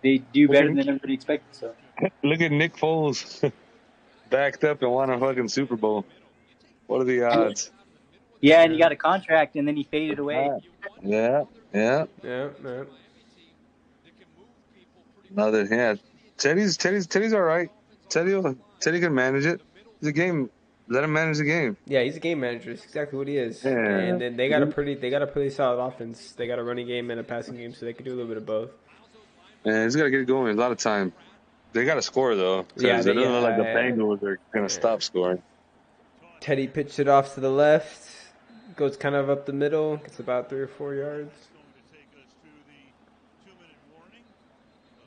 they do better than everybody expected. So Look at Nick Foles backed up and won a fucking Super Bowl. What are the odds? yeah, and he got a contract, and then he faded away. Yeah. Yeah. Teddy's all right. Teddy can manage it. It's a game. Let him manage the game. Yeah, he's a game manager. That's exactly what he is. Yeah. And then they got a pretty solid offense. They got a running game and a passing game, so they could do a little bit of both. And he's got to get it going. A lot of time. They got to score though. Yeah, it doesn't look like the Bengals are gonna stop scoring. Teddy pitched it off to the left. Goes kind of up the middle. Gets about 3 or 4 yards.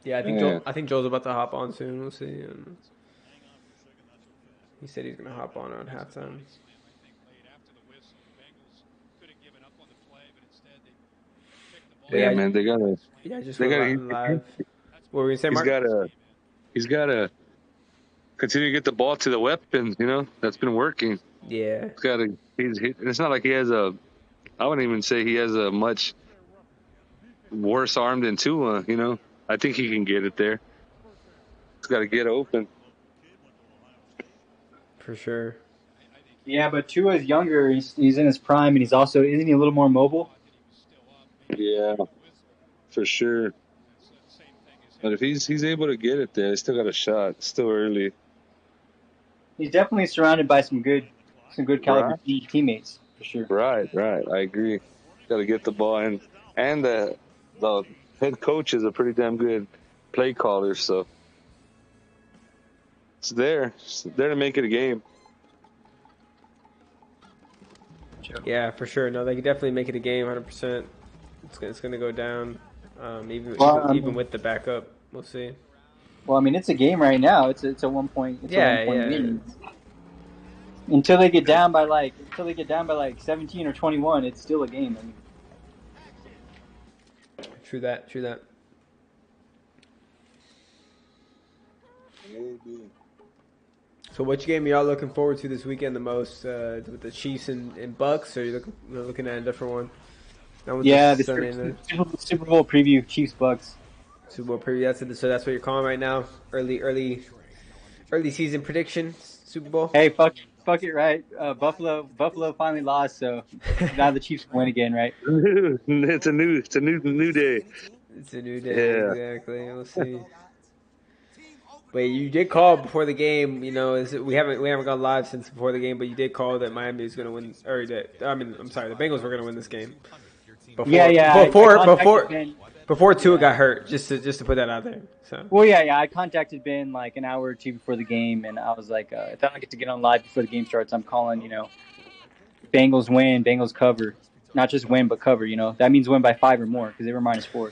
Yeah, I think Joel's about to hop on soon. We'll see. He said he's gonna hop on around halftime. Yeah, man, they gotta. Yeah, just live. What were we gonna say, Mark? He's gotta continue to get the ball to the weapons. You know, that's been working. Yeah. It's not like he has I wouldn't even say he has a much worse arm than Tua. You know, I think he can get it there. He's got to get open. For sure. Yeah, but Tua's younger. He's in his prime, and isn't he a little more mobile? Yeah, for sure. But if he's able to get it there, he's still got a shot. It's still early. He's definitely surrounded by some good caliber teammates, for sure. Right. I agree. Got to get the ball in, and the head coach is a pretty damn good play caller, so it's there to make it a game. Yeah, for sure. No, they can definitely make it a game, 100%. It's going to go down, even with the backup. We'll see. Well, I mean, it's a game right now. It's a 1 point. It's a 1 point lead. Until they get down by like 17 or 21, it's still a game. I mean. True that. So, which game are y'all looking forward to this weekend the most? With the Chiefs and Bucks, or are you looking at a different one? Yeah, the Super Bowl preview, Chiefs Bucks. Super Bowl preview. So that's what you're calling right now. Early season prediction. Super Bowl. Hey, fuck it, right? Buffalo finally lost, so now the Chiefs can win again, right? It's a new day. It's a new day. Yeah. Exactly. We'll see. Wait, you did call before the game. You know, we haven't gone live since before the game, but you did call that Miami is going to win. The Bengals were going to win this game. Before Tua got hurt, just to put that out there. So. Well, yeah. I contacted Ben like an hour or two before the game, and I was like, if I don't get to get on live before the game starts, I'm calling. You know, Bengals win, Bengals cover, not just win but cover. You know, that means win by 5 or more because they were -4.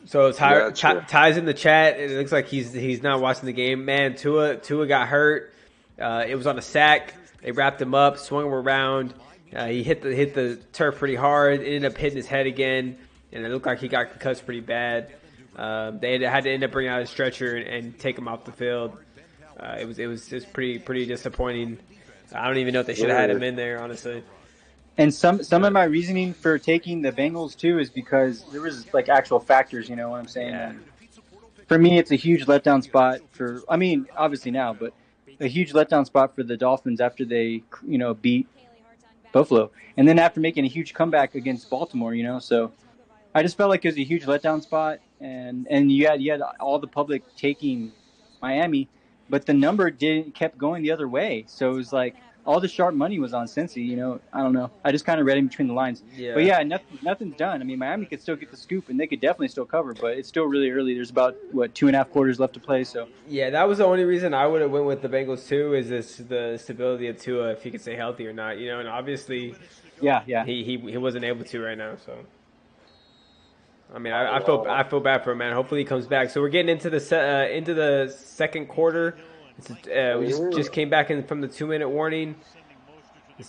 So Ty's in the chat. It looks like he's not watching the game. Man, Tua got hurt. It was on a sack. They wrapped him up, swung him around. He hit the turf pretty hard. It ended up hitting his head again, and it looked like he got concussed pretty bad. They had to end up bringing out a stretcher and take him off the field. It was just pretty disappointing. I don't even know if they should have had him in there, honestly. And some of my reasoning for taking the Bengals too is because there was like actual factors. You know what I'm saying? Yeah. For me, it's a huge letdown spot obviously now, but a huge letdown spot for the Dolphins after they, beat Buffalo, and then after making a huge comeback against Baltimore. So I just felt like it was a huge letdown spot, and you had all the public taking Miami, but the number kept going the other way. So it was like all the sharp money was on Cincy. I don't know. I just kind of read in between the lines. Yeah. But yeah, nothing's done. I mean, Miami could still get the scoop, and they could definitely still cover, but it's still really early. There's about 2.5 quarters left to play. So yeah, that was the only reason I would have went with the Bengals too. Is the stability of Tua, if he could stay healthy or not. And obviously, yeah, he wasn't able to right now. So I mean, I feel bad for him, man. Hopefully he comes back. So we're getting into the second quarter. We just came back in from the 2-minute warning.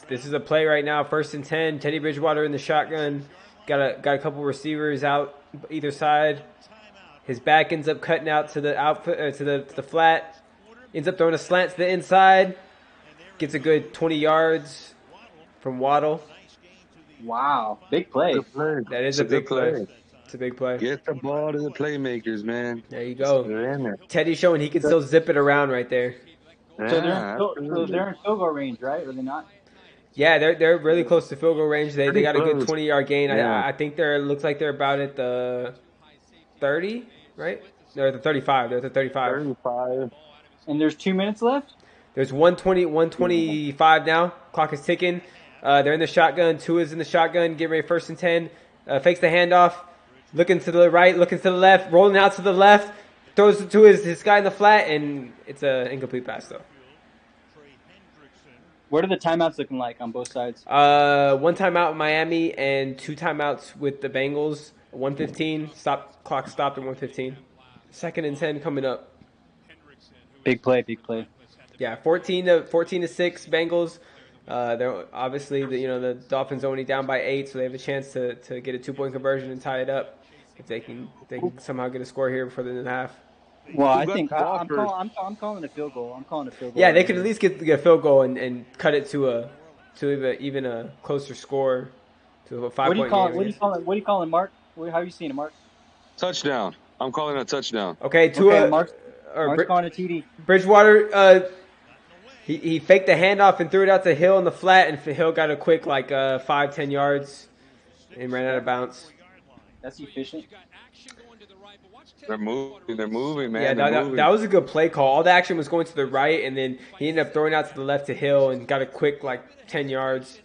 This is a play right now. 1st and 10. Teddy Bridgewater in the shotgun. Got a couple receivers out either side. His back ends up cutting out to the flat. Ends up throwing a slant to the inside. Gets a good 20 yards from Waddle. Wow, big play. That is a big play. It's a big play. Get the ball to the playmakers, man. There you Just go. get it in there. Teddy's showing he can still zip it around right there. So Yeah, so absolutely. they're in field goal range, right? Or they're not? Yeah, they're really close to field goal range. They Pretty got a good close. 20-yard gain. Yeah. I think looks like they're about at the 30, right? They're at the 35. They're at the 35. 35. And there's 2 minutes left. There's 125 now. Clock is ticking. They're in the shotgun. Tua is in the shotgun. Get ready, 1st and 10. Fakes the handoff. Looking to the right. Looking to the left. Rolling out to the left. Throws it to his guy in the flat, and it's an incomplete pass though. What are the timeouts looking like on both sides? 1 timeout in Miami and 2 timeouts with the Bengals. 1:15. Clock stopped at 1:15. 2nd and 10 coming up. Big play, big play. Yeah, 14-6 Bengals. They're obviously the Dolphins only down by 8, so they have a chance to get a 2-point conversion and tie it up if they can somehow get a score here before the end of the half. Well, I got think the I'm offer? calling a field goal. I'm calling a field goal. Yeah, they could at least get a field goal and cut it to even a closer score, to a 5-point game. What are you calling, Mark? How are you seeing it, Mark? Touchdown. I'm calling a touchdown. Okay, Mark's calling a TD. Bridgewater, he faked the handoff and threw it out to Hill in the flat, and Hill got a quick 5-10 yards and ran out of bounds. That's efficient. They're moving, man. Yeah, that was a good play call. All the action was going to the right, and then he ended up throwing out to the left to Hill and got a quick 10 yards.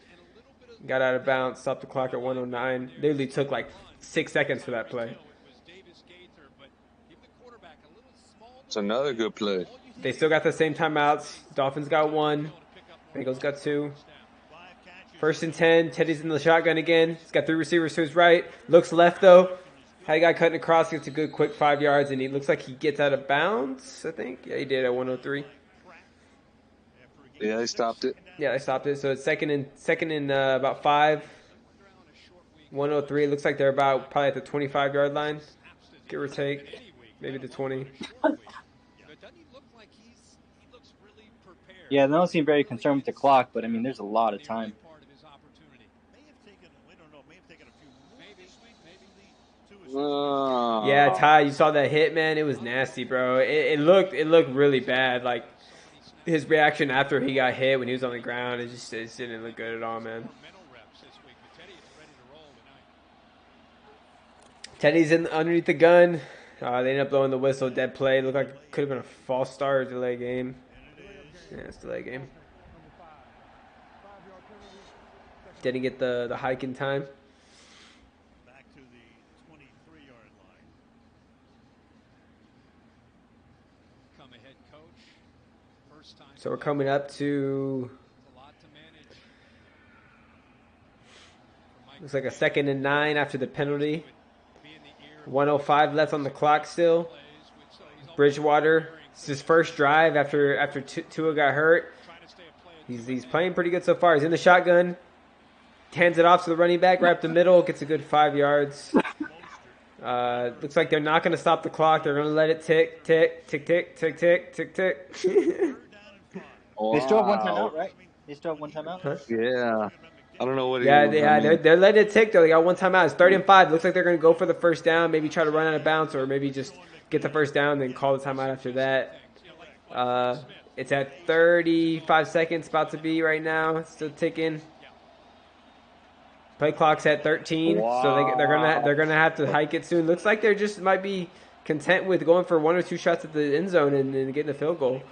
Got out of bounds, stopped the clock at 1:09. They really took 6 seconds for that play. It's another good play. They still got the same timeouts. Dolphins got 1. Bengals got 2. 1st and 10. Teddy's in the shotgun again. He's got 3 receivers to his right. Looks left, though. Had a guy cutting across. Gets a good quick 5 yards, and he looks like he gets out of bounds, I think. Yeah, he did at 1:03. Yeah, they stopped it. Yeah, they stopped it. So it's second and about 5. 1:03. Looks like they're probably at the 25-yard line, give or take. Maybe the 20. Yeah, they don't seem very concerned with the clock, but I mean, there's a lot of time. Yeah, Ty, you saw that hit, man. It was nasty, bro. It looked really bad. His reaction after he got hit when he was on the ground, it didn't look good at all, man. Teddy's underneath the gun. They ended up blowing the whistle, dead play. Looked like it could have been a false start or delay game. Yeah, it's delay game. Didn't get the hike in time. So we're coming up to, looks like a 2nd and 9 after the penalty. 1:05 left on the clock still. Bridgewater, it's his first drive after Tua got hurt. He's playing pretty good so far. He's in the shotgun. Hands it off to the running back right up the middle. Gets a good 5 yards. Looks like they're not going to stop the clock. They're going to let it tick, tick, tick, tick, tick, tick, tick, tick. Wow. They still have 1 timeout, right? They still have 1 timeout? Huh? Yeah. I don't know what they're letting it tick, though. They got 1 timeout. It's 3rd and 5. Looks like they're going to go for the first down, maybe try to run out of bounds, or maybe just get the first down, then call the timeout after that. It's at 35 seconds, about to be right now. It's still ticking. Play clock's at 13, so they're gonna have to hike it soon. Looks like they're just might be content with going for 1 or 2 shots at the end zone and getting a field goal.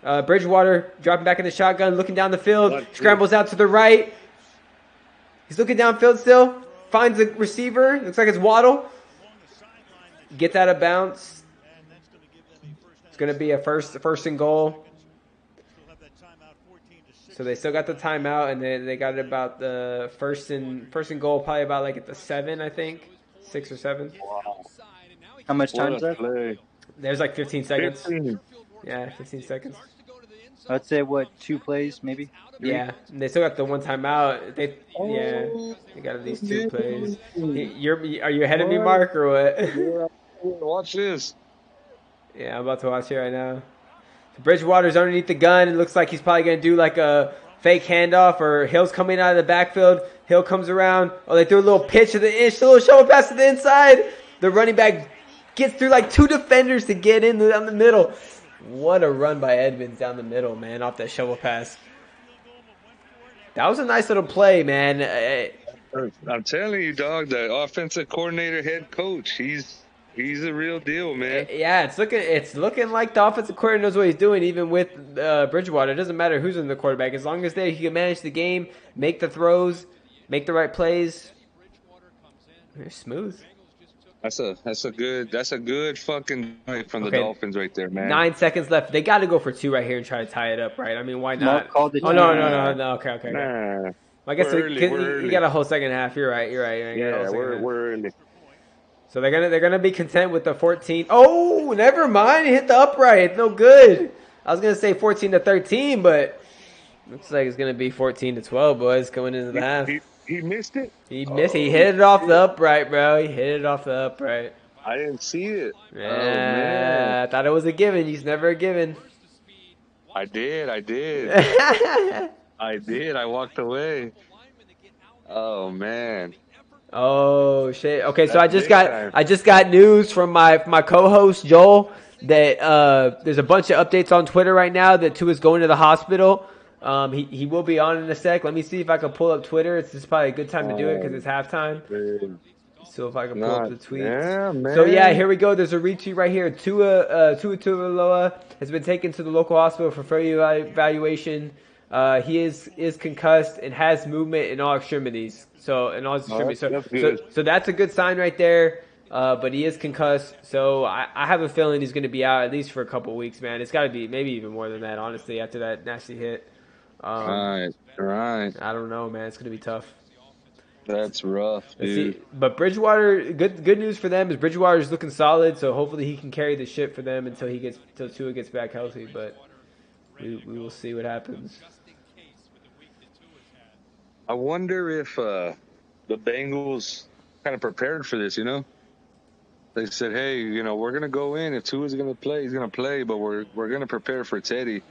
Bridgewater dropping back in the shotgun, looking down the field, scrambles out to the right. He's looking downfield still, finds a receiver. Looks like it's Waddle. Gets out of bounds. It's going to be a first and goal. So they still got the timeout, and they got it about the first and goal, probably about at the 7, I think, 6 or 7. Wow. How much time is there? There's 15 seconds. 15. Yeah, 15 seconds. I'd say 2 plays maybe. 3? Yeah, and they still got the 1 timeout. They got at least 2 plays. Are you ahead of me, Mark, or what? Yeah. Watch this. Yeah, I'm about to watch it right now. Bridgewater's underneath the gun. It looks like he's probably going to do a fake handoff, or Hill's coming out of the backfield. Hill comes around. Oh, they threw a little pitch to the inch, a little shovel pass to the inside. The running back gets through like 2 defenders to get in down the middle. What a run by Edmonds down the middle, man, off that shovel pass. That was a nice little play, man. I'm telling you, dog. The offensive coordinator, head coach, he's a real deal, man. Yeah, it's looking like the offensive coordinator knows what he's doing, even with Bridgewater. It doesn't matter who's in the quarterback, as long as he can manage the game, make the throws, make the right plays. They're smooth. That's a good fucking point from the Dolphins right there, man. 9 seconds left. They got to go for 2 right here and try to tie it up, right? I mean, why not? Mark called it. Oh no. Okay. Nah, I guess we're early. You got a whole second half. You're right. Yeah, we're early. So they're gonna be content with the 14. Oh, never mind. It hit the upright. No good. I was gonna say 14-13, but looks like it's gonna be 14-12, boys, going into the half. He missed it. He missed. He hit it off the upright, bro. He hit it off the upright. I didn't see it. Yeah, oh, man. I thought it was a given. He's never a given. I did. I did. I walked away. Oh man. Oh shit. Okay, so I just got news from my co-host Joel that there's a bunch of updates on Twitter right now that Tua's going to the hospital. He will be on in a sec. Let me see if I can pull up Twitter. It's just probably a good time to do it because it's halftime. So if I can pull up the tweets. Yeah, man. So yeah, here we go. There's a retweet right here. Tua Tagovailoa has been taken to the local hospital for further evaluation. He is concussed and has movement in all extremities. So that's a good sign right there. But he is concussed, so I have a feeling he's going to be out at least for a couple weeks, man. It's got to be maybe even more than that, honestly, after that nasty hit. Right. I don't know, man. It's going to be tough. That's rough, dude. But Bridgewater, good news for them is Bridgewater is looking solid, so hopefully he can carry the ship for them until Tua gets back healthy. But we will see what happens. I wonder if the Bengals kind of prepared for this, you know? They said, hey, you know, we're going to go in. If Tua's going to play, he's going to play, but we're going to prepare for Teddy,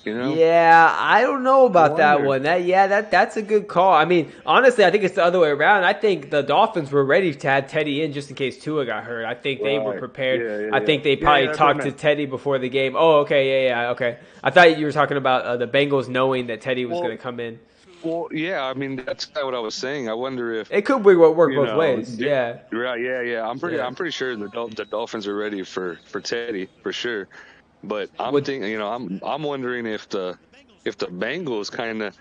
you know? Yeah, I don't know about that one. That's a good call. I mean, honestly, I think it's the other way around. I think the Dolphins were ready to have Teddy in just in case Tua got hurt. I think they were prepared. I think they probably talked to Teddy before the game. Oh, okay, okay. I thought you were talking about the Bengals knowing that Teddy was going to come in. Well, yeah, I mean that's kind of what I was saying. I wonder if it could work both ways. Yeah, right. Yeah. I'm pretty sure the Dolphins are ready for Teddy for sure. But I'm wondering if the Bengals kind of,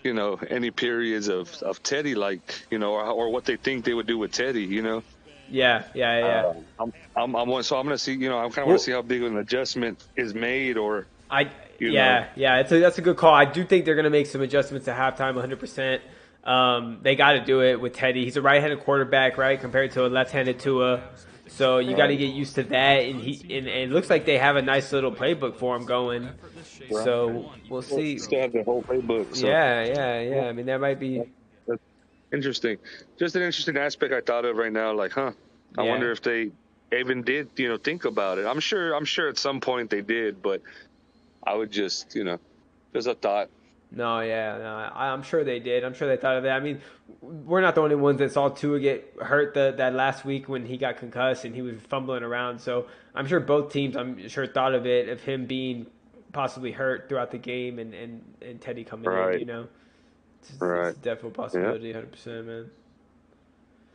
you know, any periods of Teddy, like, you know, or what they think they would do with Teddy, you know. Yeah. I'm gonna see. You know, I kind of want to see how big of an adjustment is made, or. That's a good call. I do think they're going to make some adjustments at halftime, 100%. They got to do it with Teddy. He's a right-handed quarterback, right, compared to a left-handed Tua. So you got to get used to that. And it looks like they have a nice little playbook for him going. Right. So we'll see. Still have the whole playbook. So. Yeah. I mean, that might be interesting. Just an interesting aspect I thought of right now. Like, I wonder if they even did, you know, think about it. I'm sure at some point they did, but. I would just, you know, just a thought. I'm sure they did. I'm sure they thought of that. I mean, we're not the only ones that saw Tua get hurt that last week when he got concussed and he was fumbling around. So I'm sure both teams, thought of it, of him being possibly hurt throughout the game and Teddy coming in, you know. It's a definite possibility, 100%, man.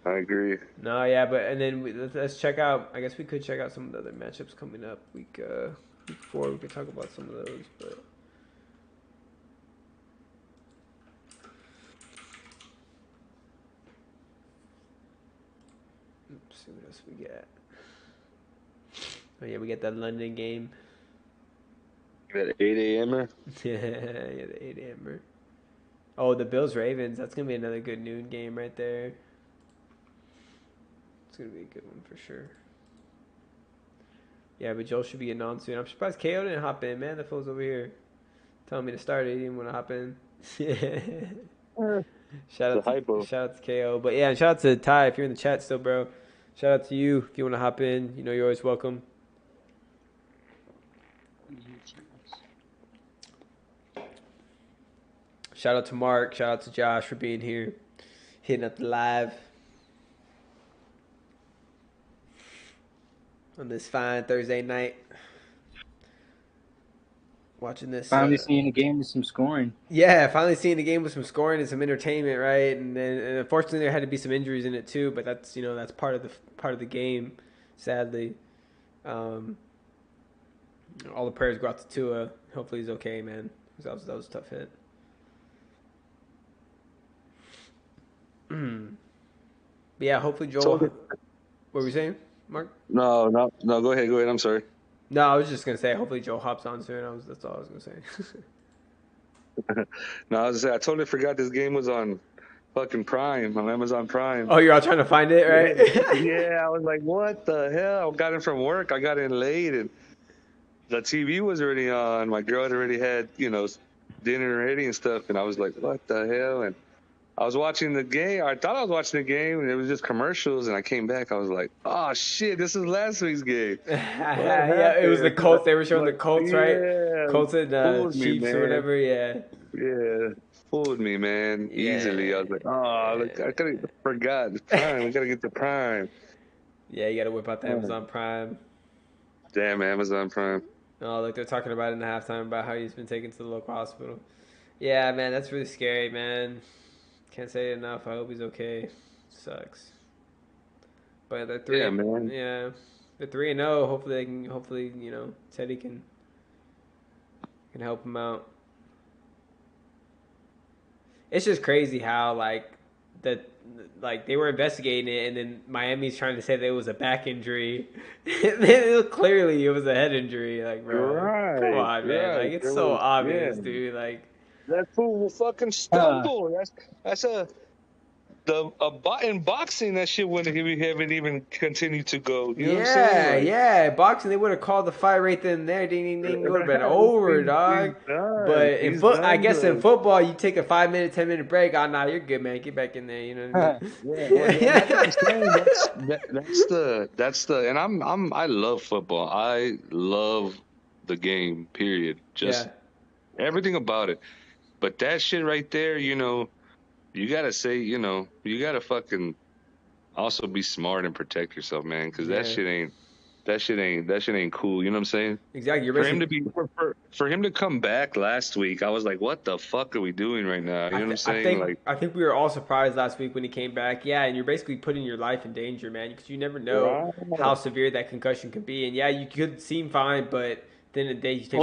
I agree. And then let's check out, I guess we could check out some of the other matchups coming up week 4. We could talk about some of those, but let's see what else we got. Oh yeah, we got that London game. That 8 a.m.er? Yeah, the 8 a.m.er. Oh, the Bills Ravens. That's gonna be another good noon game right there. It's gonna be a good one for sure. Yeah, but Joel should be getting on soon. I'm surprised KO didn't hop in, man. The fool's over here telling me to start it. He didn't want to hop in. Shout out to KO. But yeah, and shout out to Ty if you're in the chat still, bro. Shout out to you if you want to hop in. You know you're always welcome. Shout out to Mark. Shout out to Josh for being here. Hitting up the live on this fine Thursday night. Watching this. Finally seeing a game with some scoring. Yeah, finally seeing the game with some scoring and some entertainment, right? And unfortunately there had to be some injuries in it too, but that's that's part of the game, sadly. All the prayers go out to Tua. Hopefully he's okay, man. That was a tough hit. But yeah, hopefully Joel. What were we saying, Mark? No. Go ahead. I'm sorry. No, I was just gonna say hopefully Joel hops on soon. That's all I was gonna say. No, I was gonna say I totally forgot this game was on fucking Prime, on Amazon Prime. Oh, you're all trying to find it, right? Yeah, I was like, what the hell? I got in from work. I got in late, and the TV was already on. My girl had already had dinner ready and stuff, and I was like, what the hell? And I was watching the game. I thought I was watching the game, and it was just commercials. And I came back. I was like, "Oh shit, this is last week's game." Yeah, it was the Colts. They were showing the Colts, right? Yeah, Colts and Chiefs or whatever. Yeah. Yeah, fooled me, man. Easily. I was like, "Oh, look, I could have forgot Prime. We gotta get the Prime." Yeah, you gotta whip out the Amazon Prime. Damn, Amazon Prime. Oh, look, they're talking about it in the halftime about how he's been taken to the local hospital. Yeah, man, that's really scary, man. Can't say it enough. I hope he's okay. Sucks. But they're 3. Yeah, man. Yeah, they're 3-0. Hopefully, Teddy can help him out. It's just crazy how they were investigating it, and then Miami's trying to say that it was a back injury. Clearly, it was a head injury. Like, bro, come on, man. Like, it's so obvious, dude. Like. That fool will fucking stumble. In boxing, that shit wouldn't even continued to go. You know what I'm saying? Yeah. Boxing, they would have called the fight right then and there. Ding, ding, ding. It would have been over, dog. But in football, you take a 5-minute, 10-minute break. Oh, nah, you're good, man. Get back in there. You know what I mean? That's the. And I love football. I love the game. Period. Just everything about it. But that shit right there, you gotta say, you gotta fucking also be smart and protect yourself, man, because that shit ain't cool. You know what I'm saying? Exactly. For him to come back last week, I was like, what the fuck are we doing right now? You know what I'm saying? I think we were all surprised last week when he came back. Yeah, and you're basically putting your life in danger, man, because you never know how severe that concussion could be. And yeah, you could seem fine, but then the day you take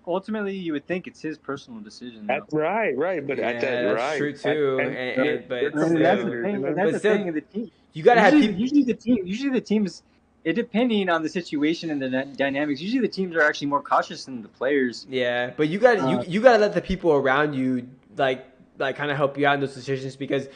ultimately you would think it's his personal decision. That's right. But that's true too. But that's the thing of the team. You gotta have people. Usually the teams, it depending on the situation and the dynamics. Usually the teams are actually more cautious than the players. Yeah, but you gotta let the people around you kind of help you out in those decisions, because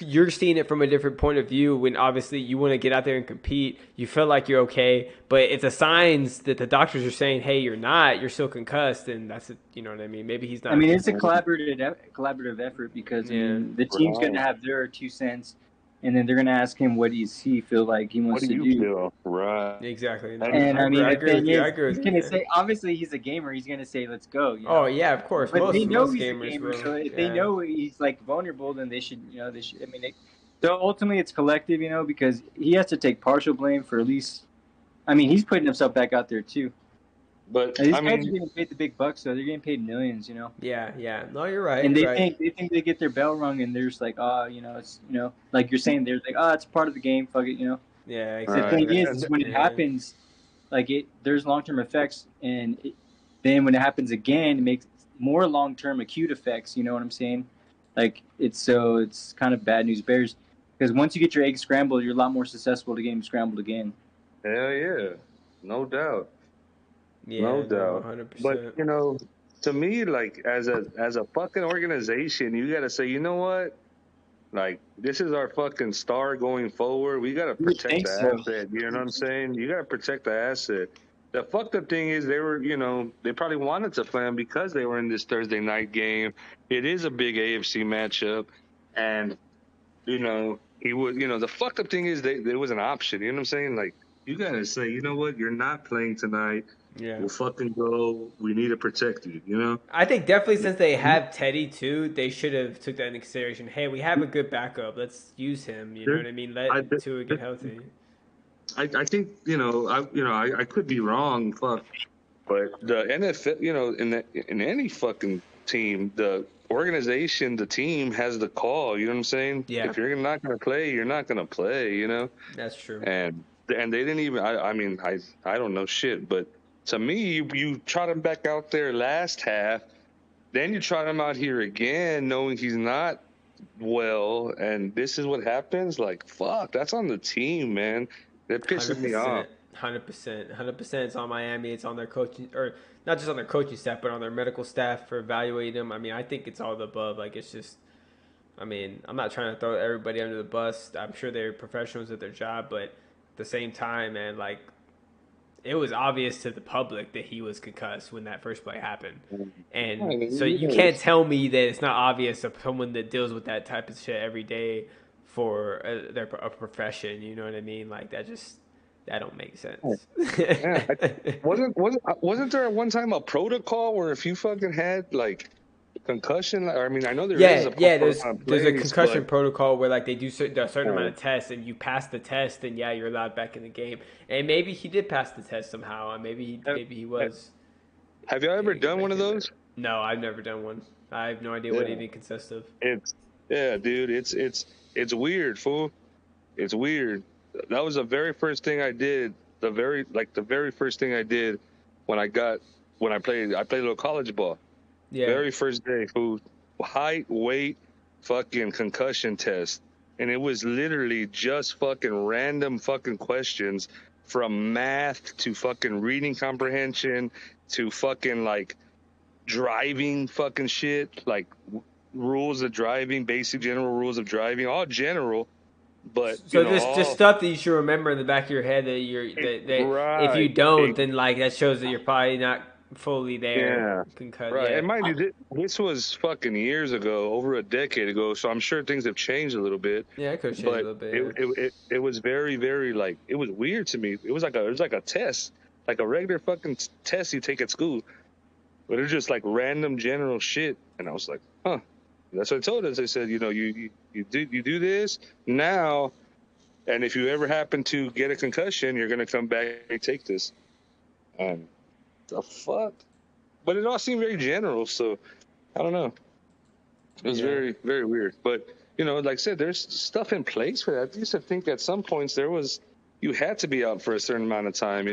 you're seeing it from a different point of view when obviously you want to get out there and compete. You feel like you're okay, but it's a signs that the doctors are saying, hey, you're still concussed, and that's it. You know what I mean? Maybe he's not. I mean, it's a collaborative effort, because the team's going to have their 2 cents, and then they're going to ask him what does he feel like he wants to do. Feel? Right. Exactly. And I mean, the thing is, he's going to say, obviously he's a gamer. He's going to say, let's go. Oh, yeah, of course. But they know most he's gamers, a gamer, so if they know he's vulnerable, then they should, I mean, so ultimately it's collective, because he has to take partial blame for at least, I mean, he's putting himself back out there too. But these guys are getting paid the big bucks, so they're getting paid millions, Yeah. No, you're right. And they think they get their bell rung, and they're just like, it's, like you're saying, they're like, it's part of the game, fuck it, Yeah, exactly. The thing is when it happens, there's long-term effects, and then when it happens again, it makes more long-term acute effects. You know what I'm saying? It's kind of bad news bears, because once you get your eggs scrambled, you're a lot more susceptible to getting scrambled again. Hell yeah, no doubt. Yeah, no doubt. 100%. But to me, as a fucking organization, you gotta say, you know what? This is our fucking star going forward. We gotta protect the asset. You know what I'm saying? You gotta protect the asset. The fucked up thing is they were, they probably wanted to play him because they were in this Thursday night game. It is a big AFC matchup, and he would. The fucked up thing is there was an option. You know what I'm saying? You gotta say, you know what? You're not playing tonight. Yeah. We'll fucking go. We need to protect you. You know. I think definitely since they have Teddy too, they should have took that into consideration. Hey, we have a good backup. Let's use him. You know what I mean? Let Tua get healthy. I think I could be wrong, fuck, but the NFL, in any fucking team, the organization, the team has the call. You know what I'm saying? Yeah. If you're not gonna play, you're not gonna play. You know. That's true. And they didn't even. I mean, I don't know shit, but to me, you trot him back out there last half, then you trot him out here again, knowing he's not well, and this is what happens. Like, fuck, that's on the team, man. That pisses me off. 100%. It's on Miami. It's on their coaching, or not just on their coaching staff, but on their medical staff for evaluating them. I mean, I think it's all the above. Like, it's just, I mean, I'm not trying to throw everybody under the bus. I'm sure they're professionals at their job, but at the same time, man, like, it was obvious to the public that he was concussed when that first play happened. And so you can't tell me that it's not obvious of someone that deals with that type of shit every day for a profession. You know what I mean? Like, that don't make sense. Yeah. Wasn't there at one time a protocol where if you fucking had like concussion, I mean, I know there is there's a concussion protocol where like they do a certain amount of tests, and you pass the test, and you're allowed back in the game. And maybe he did pass the test somehow, and maybe he was. Have you ever done one of those? No, I've never done one. I have no idea what it even consists of. Dude, it's weird, fool. It's weird. That was the very first thing I did. The very first thing I did when I played a little college ball. Yeah. Very first day, food, height, weight, fucking concussion test. And it was literally just fucking random fucking questions from math to fucking reading comprehension to fucking like driving fucking shit, like rules of driving, basic general rules of driving, all general. But so just stuff that you should remember in the back of your head that right. If you don't, then like that shows that you're probably not fully there. Yeah. Right. And mind you, this was fucking years ago, over a decade ago, so I'm sure things have changed a little bit. Yeah, it could have changed a little bit. It was very, very like, it was weird to me. It was like a test, like a regular fucking test you take at school. But it was just like random general shit. And I was like, huh. That's what I told us. They said, you do this now, and if you ever happen to get a concussion, you're gonna come back and take this. The fuck? But it all seemed very general, so I don't know. It was very, very weird. But like I said, there's stuff in place for that. I used to think at some points you had to be out for a certain amount of time.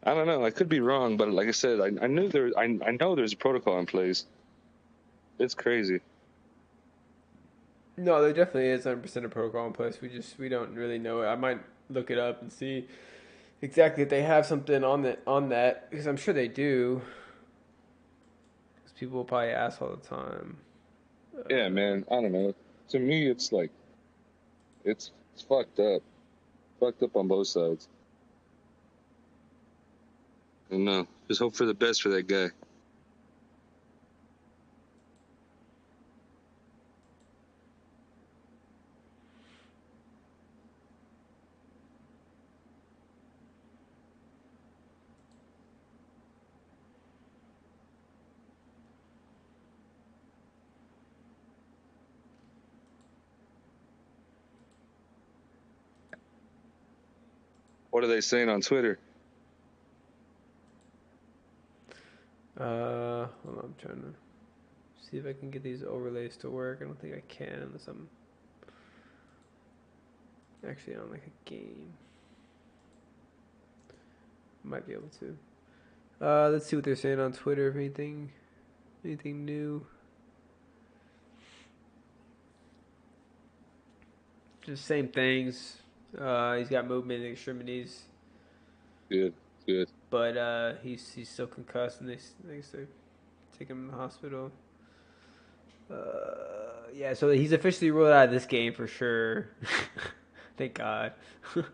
I don't know. I could be wrong, but like I said, I know there's a protocol in place. It's crazy. No, there definitely is 100% a protocol in place. We don't really know it. I might look it up and see exactly if they have something on that because I'm sure they do. Because people will probably ask all the time. Yeah, man. I don't know. To me, it's like it's fucked up. Fucked up on both sides. I don't know. Just hope for the best for that guy. What are they saying on Twitter? Hold on, I'm trying to see if I can get these overlays to work. I don't think I can unless I'm actually on like a game. Might be able to. Let's see what they're saying on Twitter. If anything new. Just same things. He's got movement in the extremities. Good. But he's still concussed, and they take him to the hospital. So he's officially ruled out of this game for sure. Thank God.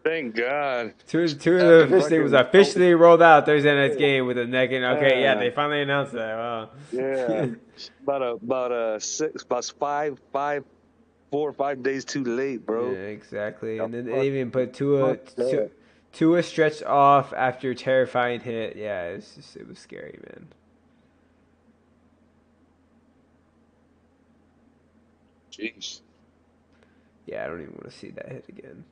Thank God. Two of the officially was officially rolled out Thursday night's game with a neck. And they finally announced that. Wow. Yeah, about 4 or 5 days too late, bro. Yeah, exactly. And then they even put Tua Tua stretched off after terrifying hit. Yeah, it was scary, man. Jeez. Yeah, I don't even want to see that hit again.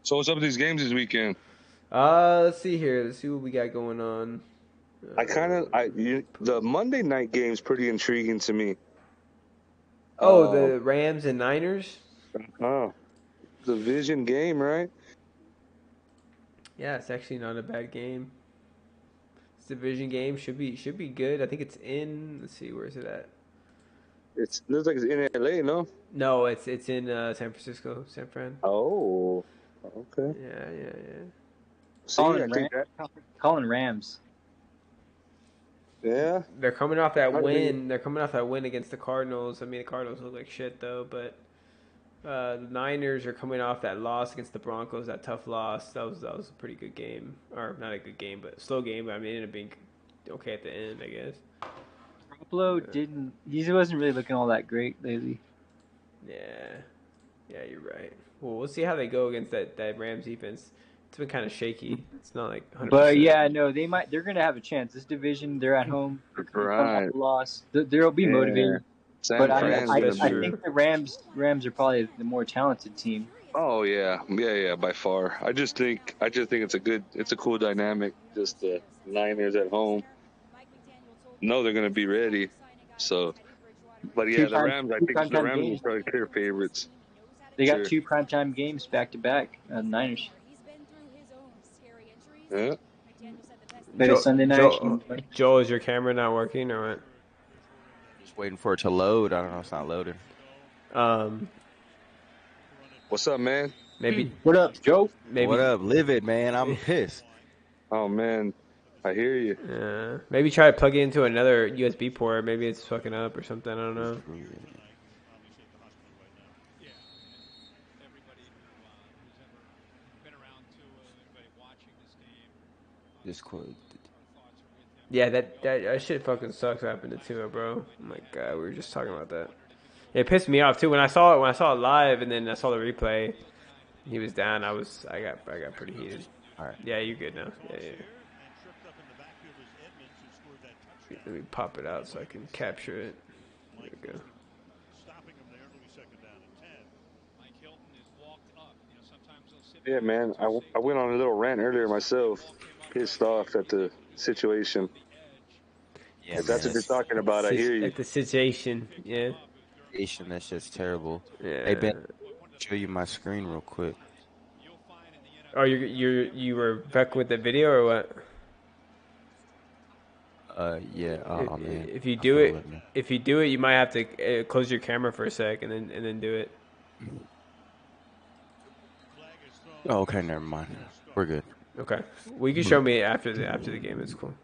So what's up with these games this weekend? Let's see here. Let's see what we got going on. The Monday night game is pretty intriguing to me. The Rams and Niners. Oh, division game, right? Yeah, it's actually not a bad game. It's a division game. Should be good. I think it's in. Let's see, where is it at? It looks like it's in LA, no? No, it's in San Francisco, San Fran. Oh, okay. Yeah. Calling Rams. Yeah. They're coming off that win. They're coming off that win against the Cardinals. I mean, the Cardinals look like shit though, but the Niners are coming off that loss against the Broncos. That tough loss. That was a pretty good game, or not a good game, but a slow game. But I mean, it ended up being okay at the end, I guess. Garoppolo he wasn't really looking all that great lately. Yeah, you're right. Well, we'll see how they go against that Rams defense. It's been kind of shaky. It's not like 100%. But yeah, no, they're gonna have a chance. This division, they're at home. Right. Loss. They'll be motivated. But I think the Rams are probably the more talented team. Oh yeah, by far. I just think it's a cool dynamic. Just the Niners at home. No, they're gonna be ready. So, but yeah, the Rams. I think the Rams are probably clear favorites. They got 2 primetime games back to back. Niners. Yeah. Maybe Sunday night. Joel, is your camera not working or what? Just waiting for it to load. I don't know. It's not loading. What's up, man? Maybe. What up, Joe? What up? Live it, man. I'm pissed. Oh man, I hear you. Yeah. Maybe try to plug it into another USB port. Maybe it's fucking up or something. I don't know. This quote. Yeah, that shit fucking sucks. What happened to Tua, bro? Oh my god, we were just talking about that. It pissed me off too when I saw it live, and then I saw the replay. He was down. I got pretty heated. All right. Yeah, you good now? Yeah. Let me pop it out so I can capture it. There we go. Yeah, man. I went on a little rant earlier myself, pissed off at the situation. Yeah, if that's what you're talking about, I hear you. At the situation, yeah. That's just terrible. Yeah. Hey Ben, show you my screen real quick. Oh, you were back with the video or what? Yeah. Oh man. If you do it, you might have to close your camera for a sec and then do it. Oh, okay, never mind. We're good. Okay. Well, you can show me after the game. It's cool.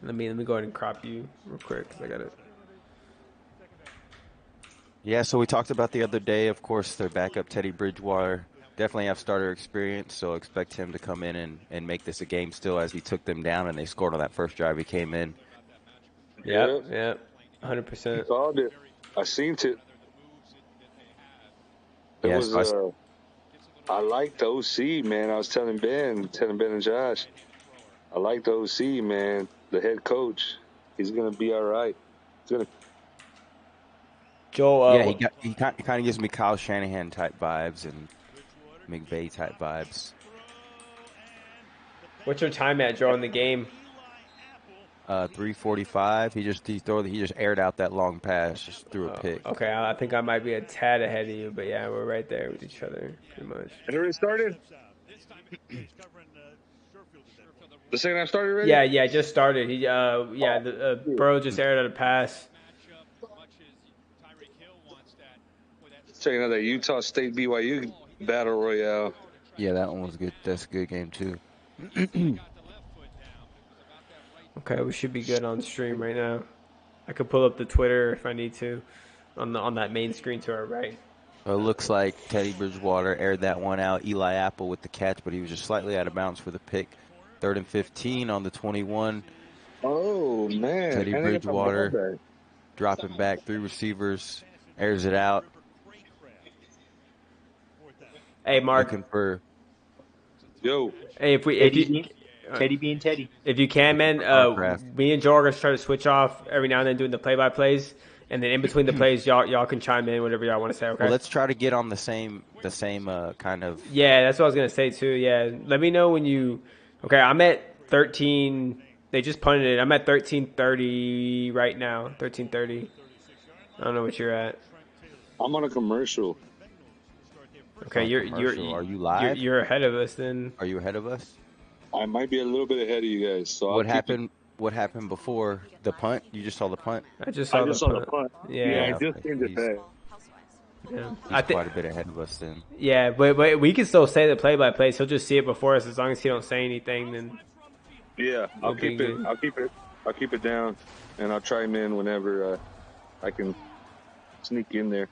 Let me go ahead and crop you real quick because I got it. Yeah, so we talked about the other day. Of course, their backup Teddy Bridgewater definitely have starter experience, so expect him to come in and make this a game still as he took them down and they scored on that first drive he came in. Yeah, 100%. Called it. I seen it. I like the OC, man. I was telling Ben and Josh, I like the OC, man. The head coach, he's gonna be all right. Joel, he kind of gives me Kyle Shanahan type vibes and McVay type vibes. What's your time at, Joe, in the game? 3:45. He just aired out that long pass, just threw a pick. Okay, I think I might be a tad ahead of you, but yeah, we're right there with each other, pretty much. It already started. The second half started already? Yeah, it just started. Burrow just aired out a pass. Checking out that Utah State BYU battle royale. Yeah, that one was good. That's a good game too. Okay, we should be good on stream right now. I could pull up the Twitter if I need to, on that main screen to our right. It looks like Teddy Bridgewater aired that one out. Eli Apple with the catch, but he was just slightly out of bounds for the pick. 3rd and 15 on the 21. Oh man, Teddy Bridgewater. dropping back, 3 receivers, airs it out. Hey, Mark. Looking for. Yo. Hey, Teddy being Teddy. If you can, man, me and Joe are gonna try to switch off every now and then doing the play-by-plays, and then in between the plays, y'all can chime in whatever y'all want to say. Okay. Well, let's try to get on the same kind of. Yeah, that's what I was gonna say too. Yeah, let me know when you. Okay, I'm at 13. They just punted it. I'm at 13:30 right now. 13:30. I don't know what you're at. I'm on a commercial. Okay, Are you live? You're ahead of us then. Are you ahead of us? I might be a little bit ahead of you guys. So what happened? What happened before the punt? You just saw the punt. I just saw the punt. Yeah, I just seen the back. Yeah. He's quite a bit ahead of us then. Yeah, but we can still say the play-by-play. He'll just see it before us as long as he don't say anything. Then yeah, I'll keep it down, and I'll chime in whenever I can sneak in there.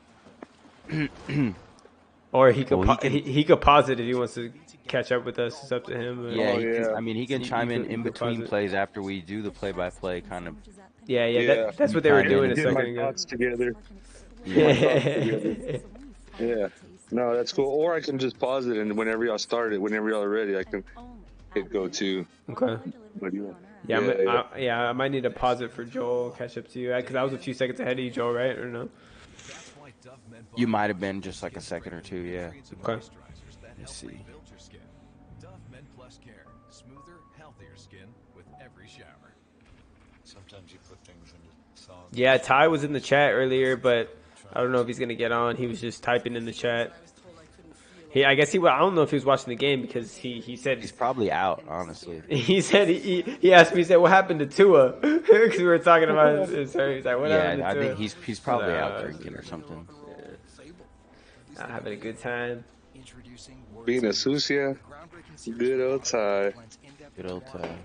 Or he could pause it if he wants to catch up with us. It's up to him. But yeah, he can chime in between plays after we do the play-by-play kind of. Yeah. That's what they were doing a second ago. Together. Yeah. Yeah. No, that's cool. Or I can just pause it, and whenever y'all start it, whenever y'all are ready, I can hit go to. Okay. But I might need to pause it for Joel. Catch up to you because I was a few seconds ahead of you, Joel, right or no? You might have been just like a second or two, yeah. Okay. Let's see. Yeah, Ty was in the chat earlier, but I don't know if he's gonna get on. He was just typing in the chat. I don't know if he was watching the game because he said he's probably out. Honestly, he said he asked me. He said, "What happened to Tua?" Because we were talking about his. He's like, "What happened to Tua?" I think he's probably out drinking or something. Not having a good time. Being a sucia, good old Ty. Good old Ty.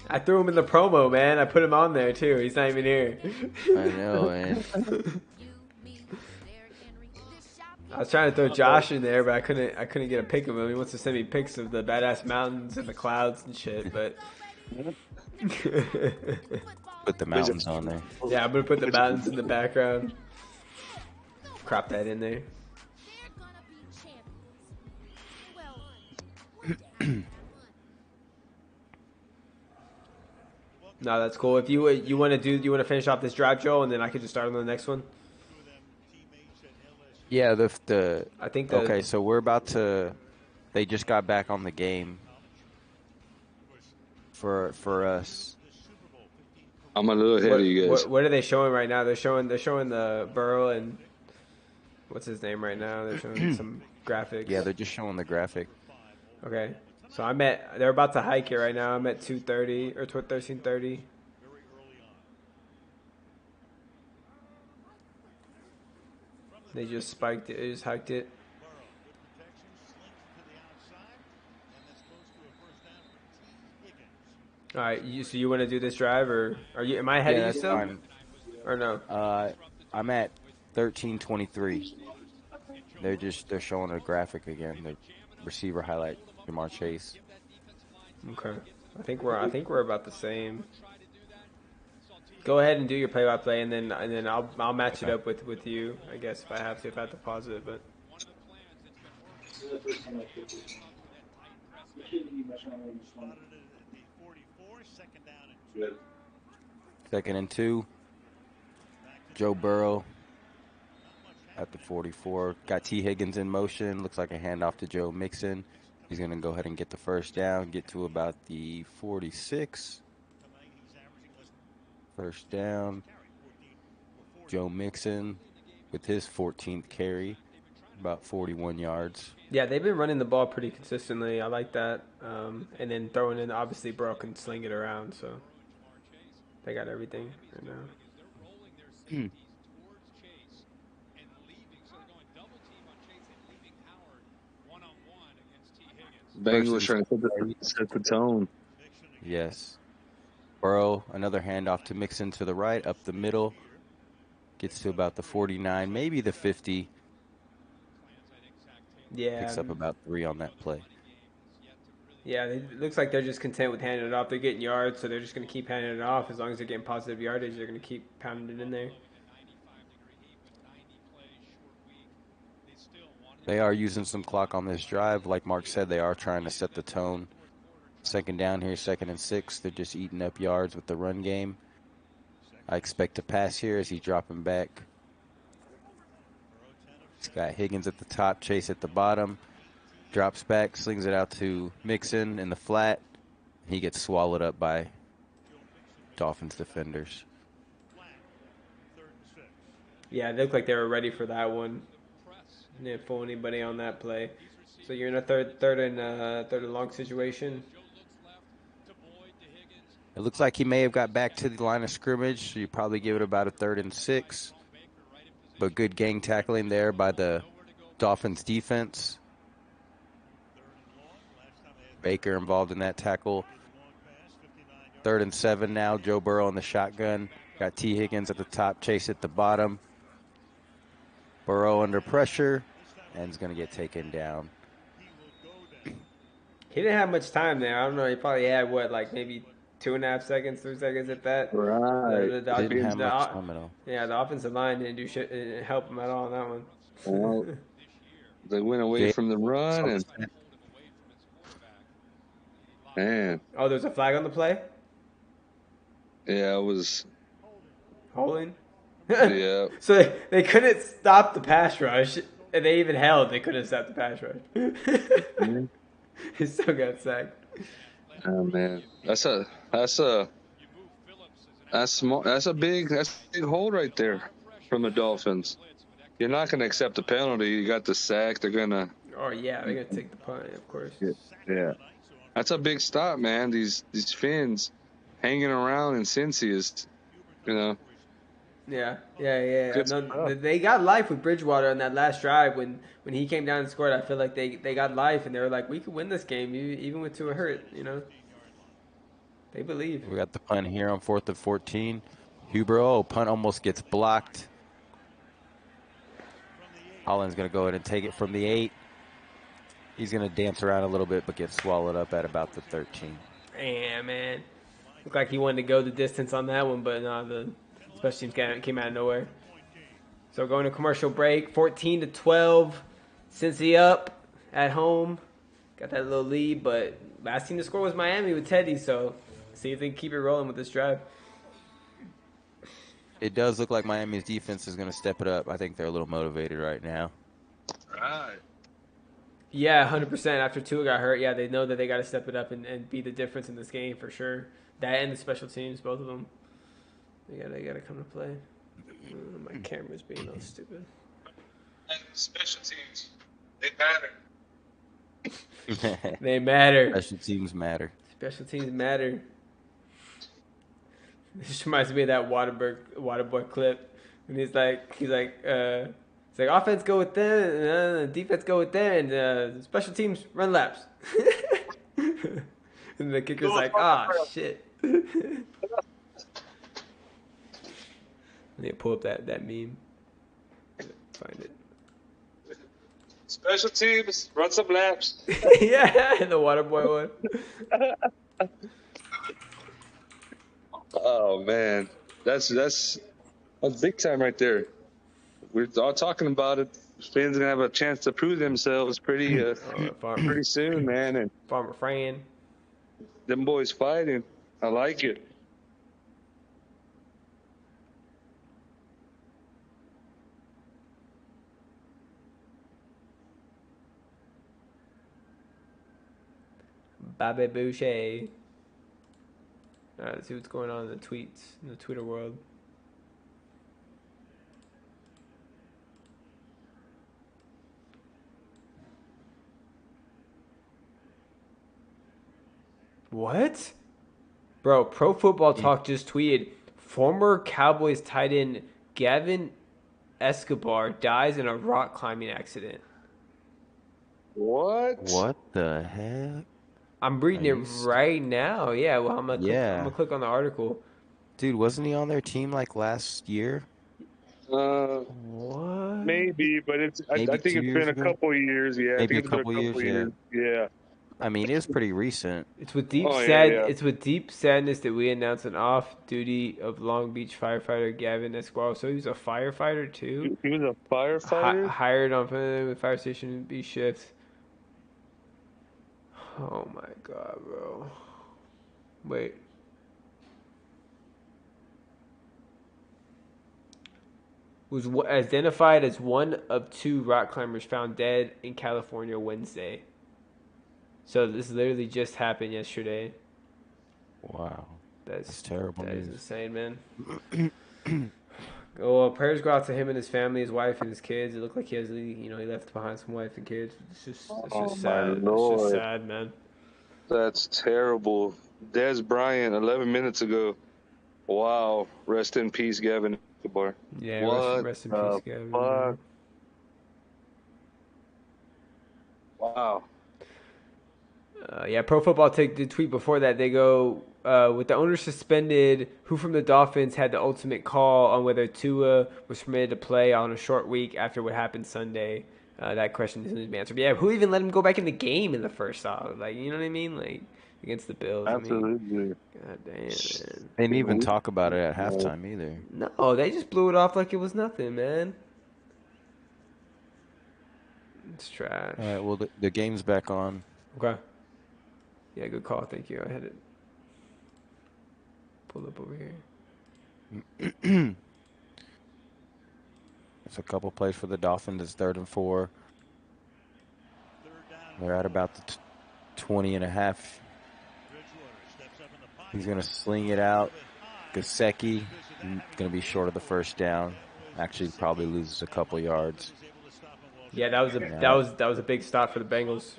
I threw him in the promo, man. I put him on there too. He's not even here. I know, man. I was trying to throw Josh in there, but I couldn't get a pic of him. He wants to send me pics of the badass mountains and the clouds and shit, but put the mountains on there. Yeah, I'm gonna put the mountains in the background. Crop that in there. No, that's cool. If you want to finish off this drive, Joe, and then I could just start on the next one. Yeah, okay, so we're about to. They just got back on the game. For us. I'm a little ahead of you guys. What are they showing right now? They're showing the Burrow and what's his name right now. They're showing some graphics. Yeah, they're just showing the graphic. Okay, so they're about to hike it right now. I'm at 2:30 or 13:30. They just spiked it. They just hiked it. All right, so you want to do this drive, or am I ahead of you still? Fine. Or no? I'm at 13:23. They're showing a graphic again. The receiver highlight, Jamar Chase. Okay, I think we're about the same. Go ahead and do your play-by-play, and then I'll match it up with you. I guess if I have to pause it, but. Second and 2. Joe Burrow at the 44. Got T. Higgins in motion. Looks like a handoff to Joe Mixon. He's going to go ahead and get the first down, get to about the 46. First down. Joe Mixon with his 14th carry, about 41 yards. Yeah, they've been running the ball pretty consistently. I like that. And then throwing in, obviously, Burrow can sling it around, so they got everything right now. Bang was trying to set the tone. Yes. Burrow, another handoff to Mixon to the right, up the middle. Gets to about the 49, maybe the 50. Yeah. Picks up about 3 on that play. Yeah, it looks like they're just content with handing it off. They're getting yards, so they're just going to keep handing it off. As long as they're getting positive yardage, they're going to keep pounding it in there. They are using some clock on this drive. Like Mark said, they are trying to set the tone. Second down here, 2nd and 6. They're just eating up yards with the run game. I expect to pass here as he's dropping back. He's got Higgins at the top, Chase at the bottom. Drops back, slings it out to Mixon in the flat. He gets swallowed up by Dolphins defenders. Yeah, they look like they were ready for that one. They didn't fool anybody on that play. So you're in a third and long situation. It looks like he may have got back to the line of scrimmage, so you probably give it about a 3rd and 6. But good gang tackling there by the Dolphins defense. Baker involved in that tackle. 3rd and 7 now. Joe Burrow in the shotgun. Got T. Higgins at the top, Chase at the bottom. Burrow under pressure and is going to get taken down. He didn't have much time there. I don't know. He probably had, maybe 2.5 seconds, 3 seconds at that. Right. Didn't have much time at all. Yeah, the offensive line didn't do shit. It didn't help him at all on that one. Well, they went away from the run and man. Oh, there's a flag on the play? Yeah, it was Holding? yeah. So they couldn't stop the pass rush, and they even held. They couldn't stop the pass rush. Mm-hmm. He still got sacked. Oh man, that's a big hold right there from the Dolphins. You're not going to accept the penalty. You got the sack. They're gonna. Oh yeah, they're gonna take the punt, of course. Yeah, that's a big stop, man. These Finns hanging around in Cincy is, Yeah. No, they got life with Bridgewater on that last drive when he came down and scored. I feel like they got life, and they were like, we could win this game even with Tua hurt. They believe. We got the punt here on 4th and 14. Huber, punt almost gets blocked. Holland's going to go ahead and take it from the 8. He's going to dance around a little bit, but gets swallowed up at about the 13. Yeah, man. Looked like he wanted to go the distance on that one, but no, the special teams came out of nowhere. So going to commercial break, 14-12. Cincy up at home. Got that little lead, but last team to score was Miami with Teddy, so see if they can keep it rolling with this drive. It does look like Miami's defense is going to step it up. I think they're a little motivated right now. Right. Yeah, 100%. After Tua got hurt, yeah, they know that they got to step it up and be the difference in this game for sure. That and the special teams, both of them. They got to come to play. My camera's being all stupid. And special teams, they matter. They matter. Special teams matter. Special teams matter. This reminds me of that Waterboy clip. And he's like, offense go with them, and defense go with them, and special teams run laps. And the kicker's like, shit. I need to pull up that meme. Find it. Special teams, run some laps. Yeah, the Waterboy one. Oh man, that's big time right there. We're all talking about it. Fans gonna have a chance to prove themselves pretty soon, man. And Farmer Fran. them boys fighting. I like it. Bobby Boucher. All right, let's see what's going on in the tweets, in the Twitter world. What? Bro, Pro Football Talk just tweeted, former Cowboys tight end Gavin Escobar dies in a rock climbing accident. What? What the heck? I'm reading it right now. Yeah, well, I'm gonna click on the article. Dude, wasn't he on their team like last year? What? Maybe, but I think it's been a couple years. Yeah, Maybe I think it's been a couple years. Yeah. I mean, it was pretty recent. It's with deep It's with deep sadness that we announce an off-duty of Long Beach firefighter Gavin Esquire. So he was a firefighter too. He was a firefighter. Hired on the fire station B shift. Oh my god, bro. Wait. Was identified as one of 2 rock climbers found dead in California Wednesday. So this literally just happened yesterday. Wow. That's terrible That news. is insane, man. Prayers go out to him and his family, his wife and his kids. It looked like he left behind some wife and kids. It's just sad. It's just sad, man. That's terrible. Des Bryant, 11 minutes ago. Wow. Rest in peace, Gavin Escobar. Yeah, rest in peace, Gavin. Fuck? Wow. Pro Football the tweet before that. They go, with the owner suspended, who from the Dolphins had the ultimate call on whether Tua was permitted to play on a short week after what happened Sunday? That question isn't even answered. Yeah, who even let him go back in the game in the first half? Like, you know what I mean? Like, against the Bills. Absolutely. I mean, God damn, man. They didn't even talk about it at halftime either. No, they just blew it off like it was nothing, man. It's trash. All right, well, the game's back on. Okay. Yeah, good call. Thank you. I had it pulled up over here. It's a couple plays for the Dolphins. It's 3rd and 4. They're at about the 20 and a half. He's going to sling it out. Gesicki going to be short of the first down. Actually, probably loses a couple yards. Yeah, that was a big stop for the Bengals.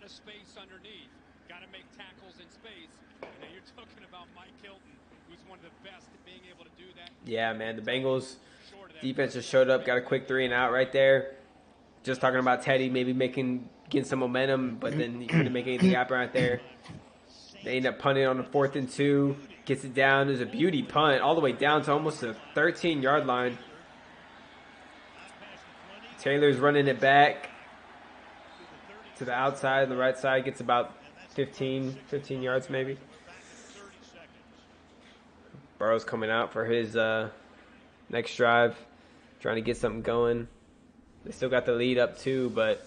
Space underneath, got to make tackles in space. And then you're talking about Mike Hilton, who's one of the best at being able to do that. Yeah, man, the Bengals defense just showed up, got a quick 3 and out right there. Just talking about Teddy maybe getting some momentum, but then he couldn't make anything happen right there. They end up punting on the 4th and 2, gets it down. It was a beauty punt all the way down to almost the 13-yard line. Taylor's running it back to the outside, the right side, gets about 15 yards maybe. Burrow's coming out for his next drive, trying to get something going. They still got the lead up too, but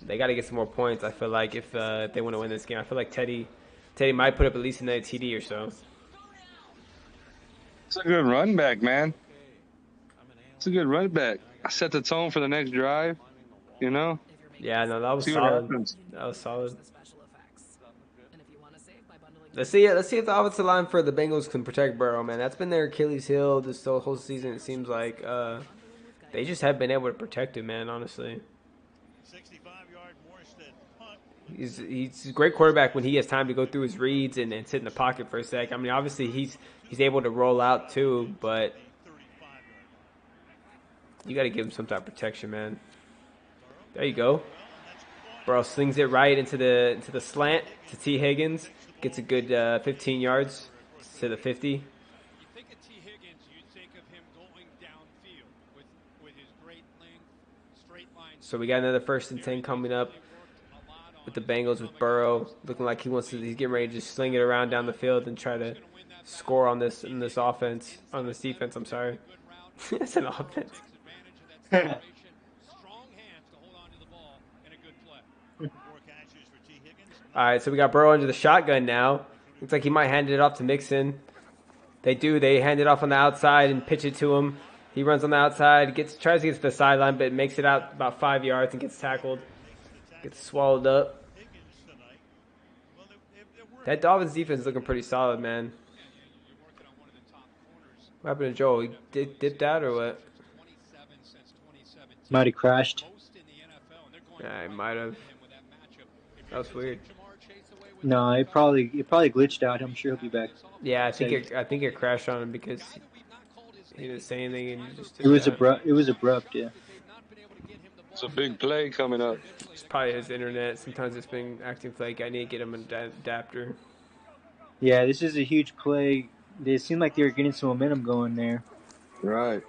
they got to get some more points. I feel like if they want to win this game, I feel like Teddy might put up at least another TD or so. It's a good run back, man. It's a good run back. I set the tone for the next drive, you know? Yeah, no, that was solid. That was solid. Let's see if the offensive line for the Bengals can protect Burrow, man. That's been their Achilles heel this whole season. It seems like they just have been able to protect him, man. Honestly, he's a great quarterback when he has time to go through his reads and sit in the pocket for a sec. I mean, obviously he's able to roll out too, but you got to give him some type of protection, man. There you go. Burrow slings it right into the slant to T. Higgins. Gets a good 15 yards to the 50. You think of T. Higgins, you think of him going downfield with his great length, straight line. So we got another 1st and 10 coming up with the Bengals with Burrow looking like he's getting ready to just sling it around down the field and try to score on this defense. I'm sorry. It's an offense. All right, so we got Burrow under the shotgun now. Looks like he might hand it off to Mixon. They do. They hand it off on the outside and pitch it to him. He runs on the outside, tries to get to the sideline, but makes it out about 5 yards and gets tackled. Gets swallowed up. That Dolphins defense is looking pretty solid, man. What happened to Joel? He dipped out or what? Might have crashed. Yeah, he might have. That was weird. No, it probably glitched out. I'm sure he'll be back. Yeah, I think it crashed on him because he didn't say anything and he just. It was abrupt. Yeah. It's a big play coming up. It's probably his internet. Sometimes it's been acting flaky. I need to get him an adapter. Yeah, this is a huge play. They seemed like they were getting some momentum going there. Right.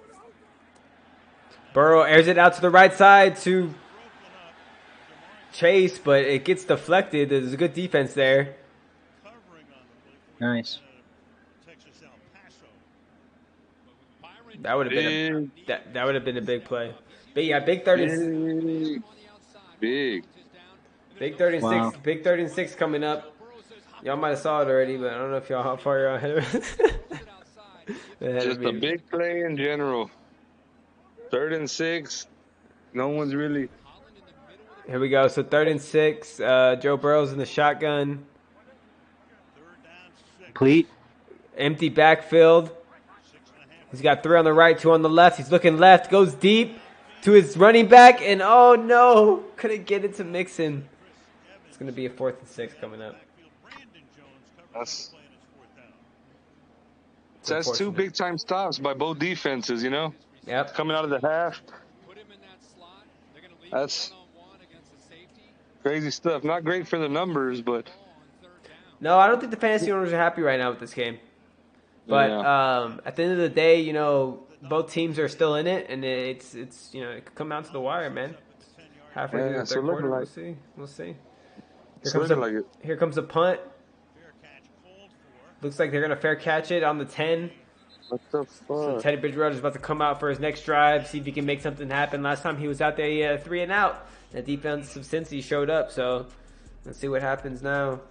Burrow airs it out to the right side to Chase, but it gets deflected. There's a good defense there. Nice. That would have been that would have been a big play. But yeah, big 30. Big. Big 36. Wow. Big 36 coming up. Y'all might have saw it already, but I don't know if y'all how far you're ahead of it. Just a big play in general. 3rd and 6. No one's really. Here we go. So 3rd and 6. Joe Burrow's in the shotgun. Complete. Empty backfield. He's got 3 on the right, 2 on the left. He's looking left. Goes deep to his running back, and oh no, couldn't get it to Mixon. It's going to be a 4th and 6 coming up. That's 2 big time stops by both defenses, you know? Yep. Coming out of the half. That's crazy stuff. Not great for the numbers, but. No, I don't think the fantasy owners are happy right now with this game. But at the end of the day, you know, both teams are still in it, and it's you know, it could come down to the wire, man. Halfway through the 3rd quarter, we'll see. Here comes a punt. Looks like they're gonna fair catch it on the 10. What the fuck? So Teddy Bridgewater's about to come out for his next drive, see if he can make something happen. Last time he was out there, he had a 3 and out. The defense of Cincy showed up, so let's see what happens now.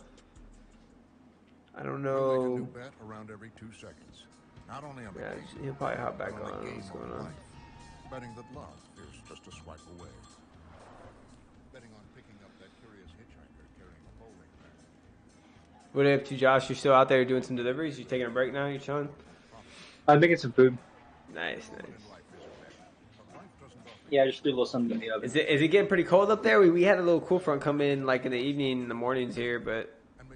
I don't know. Around every 2 seconds. Not only on the Yeah, he'll probably hop back on. What's going on? Betting that love is just a swipe away. Betting on picking up that curious hitchhiker carrying a bowling bag. What up to Josh? You're still out there doing some deliveries? You taking a break now? You chilling? I'm making some food. Nice. Yeah, I just threw a little something in the oven. Is it getting pretty cold up there? We had a little cool front come in like in the evening, in the mornings here, but.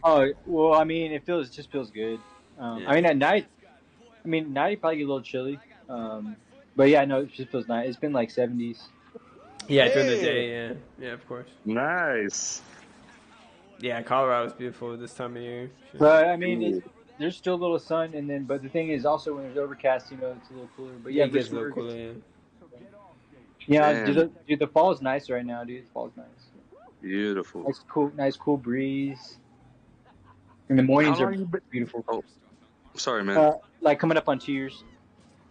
Oh well, I mean, it just feels good. I mean, at night, night probably get a little chilly. But yeah, no, it just feels nice. It's been like 70s. Yeah, during the day, yeah, of course. Nice. Yeah, Colorado's beautiful this time of year. But I mean, there's still a little sun, but the thing is also when there's overcast, you know, it's a little cooler. But yeah, it gets a little cooler. Yeah, dude, the fall is nice right now, dude. The fall is nice. Beautiful. Nice cool breeze. And the mornings are beautiful. Oh, sorry, man. Like coming up on 2 years.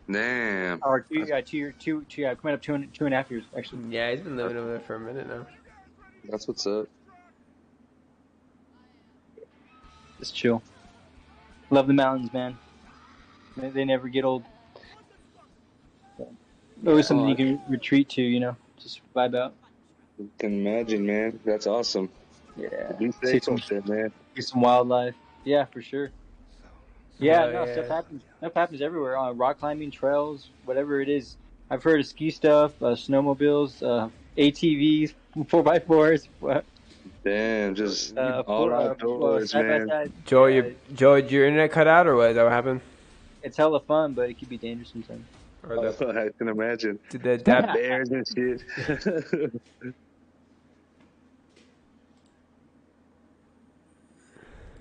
Damn. Or 2 years, coming up 2.5 years, actually. Yeah, he's been living over there for a minute now. That's what's up. Just chill. Love the mountains, man. They never get old. Always something you can retreat to, you know, just vibe out. You can imagine, man. That's awesome. Yeah. Be safe up there, man. See some wildlife. Yeah, for sure. Yeah, stuff happens everywhere. Rock climbing, trails, whatever it is. I've heard of ski stuff, snowmobiles, ATVs, 4x4s. Damn, just all outdoors, man. Joe, did your internet cut out, or what? Is that what happened? It's hella fun, but it could be dangerous sometimes. I can imagine. Did the bears and shit.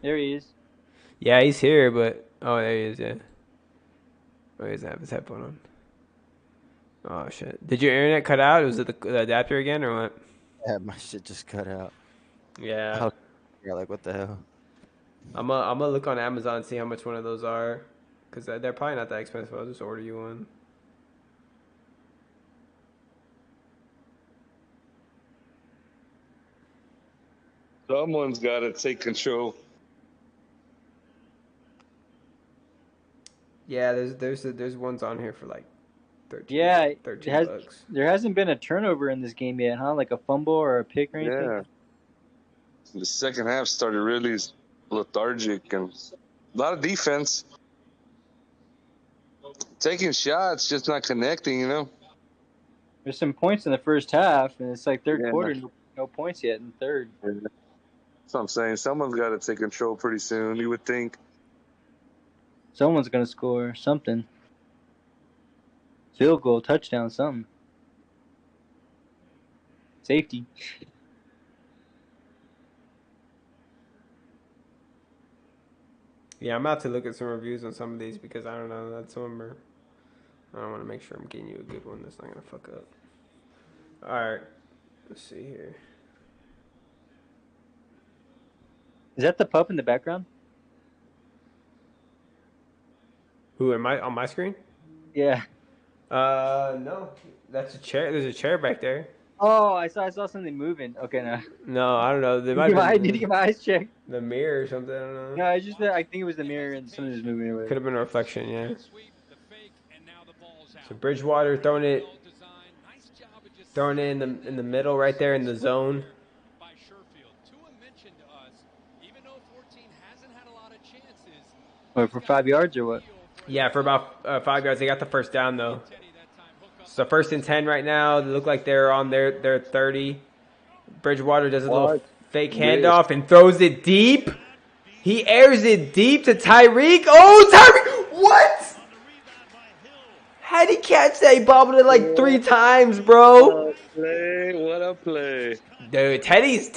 There he is. Yeah, he's here, but there he is. Yeah. Oh, he doesn't have his headphone on. Oh shit! Did your internet cut out? Was it the adapter again, or what? Yeah, my shit just cut out. Yeah. Like what the hell? I'm gonna look on Amazon and see how much one of those are, because they're probably not that expensive. I'll just order you one. Someone's got to take control. Yeah, there's ones on here for like 13. Yeah, 13 bucks. There hasn't been a turnover in this game yet, huh? Like a fumble or a pick or anything. Yeah. The second half started really lethargic and a lot of defense. Taking shots, just not connecting, you know. There's some points in the first half, and it's like third quarter, no points yet in third. Yeah. That's what I'm saying. Someone's got to take control pretty soon, you would think. Someone's going to score something. Field goal, touchdown, something. Safety. Yeah, I'm about to look at some reviews on some of these because I don't know that some of them are I want to make sure I'm getting you a good one that's not going to fuck up. All right. Let's see here. Is that the pup in the background? Who am I on my screen? Yeah. No. That's a chair. There's a chair back there. Oh, I saw something moving. Okay, no. No, I don't know. There might Need to get my eyes checked. The mirror or something. I don't know. No, I think it was the mirror and something was moving away. Could have been a reflection, yeah. So Bridgewater throwing it in the middle right there in the zone. What, for 5 yards or what? Yeah, for about 5 yards. They got the first down though. So 1st and 10 right now. They look like they're on their 30. Bridgewater does a little fake handoff and throws it deep. He airs it deep to Tyreek. Oh, Tyreek! What? How'd he catch that? He bobbled it like 3 times, bro. What a play. Dude, Teddy's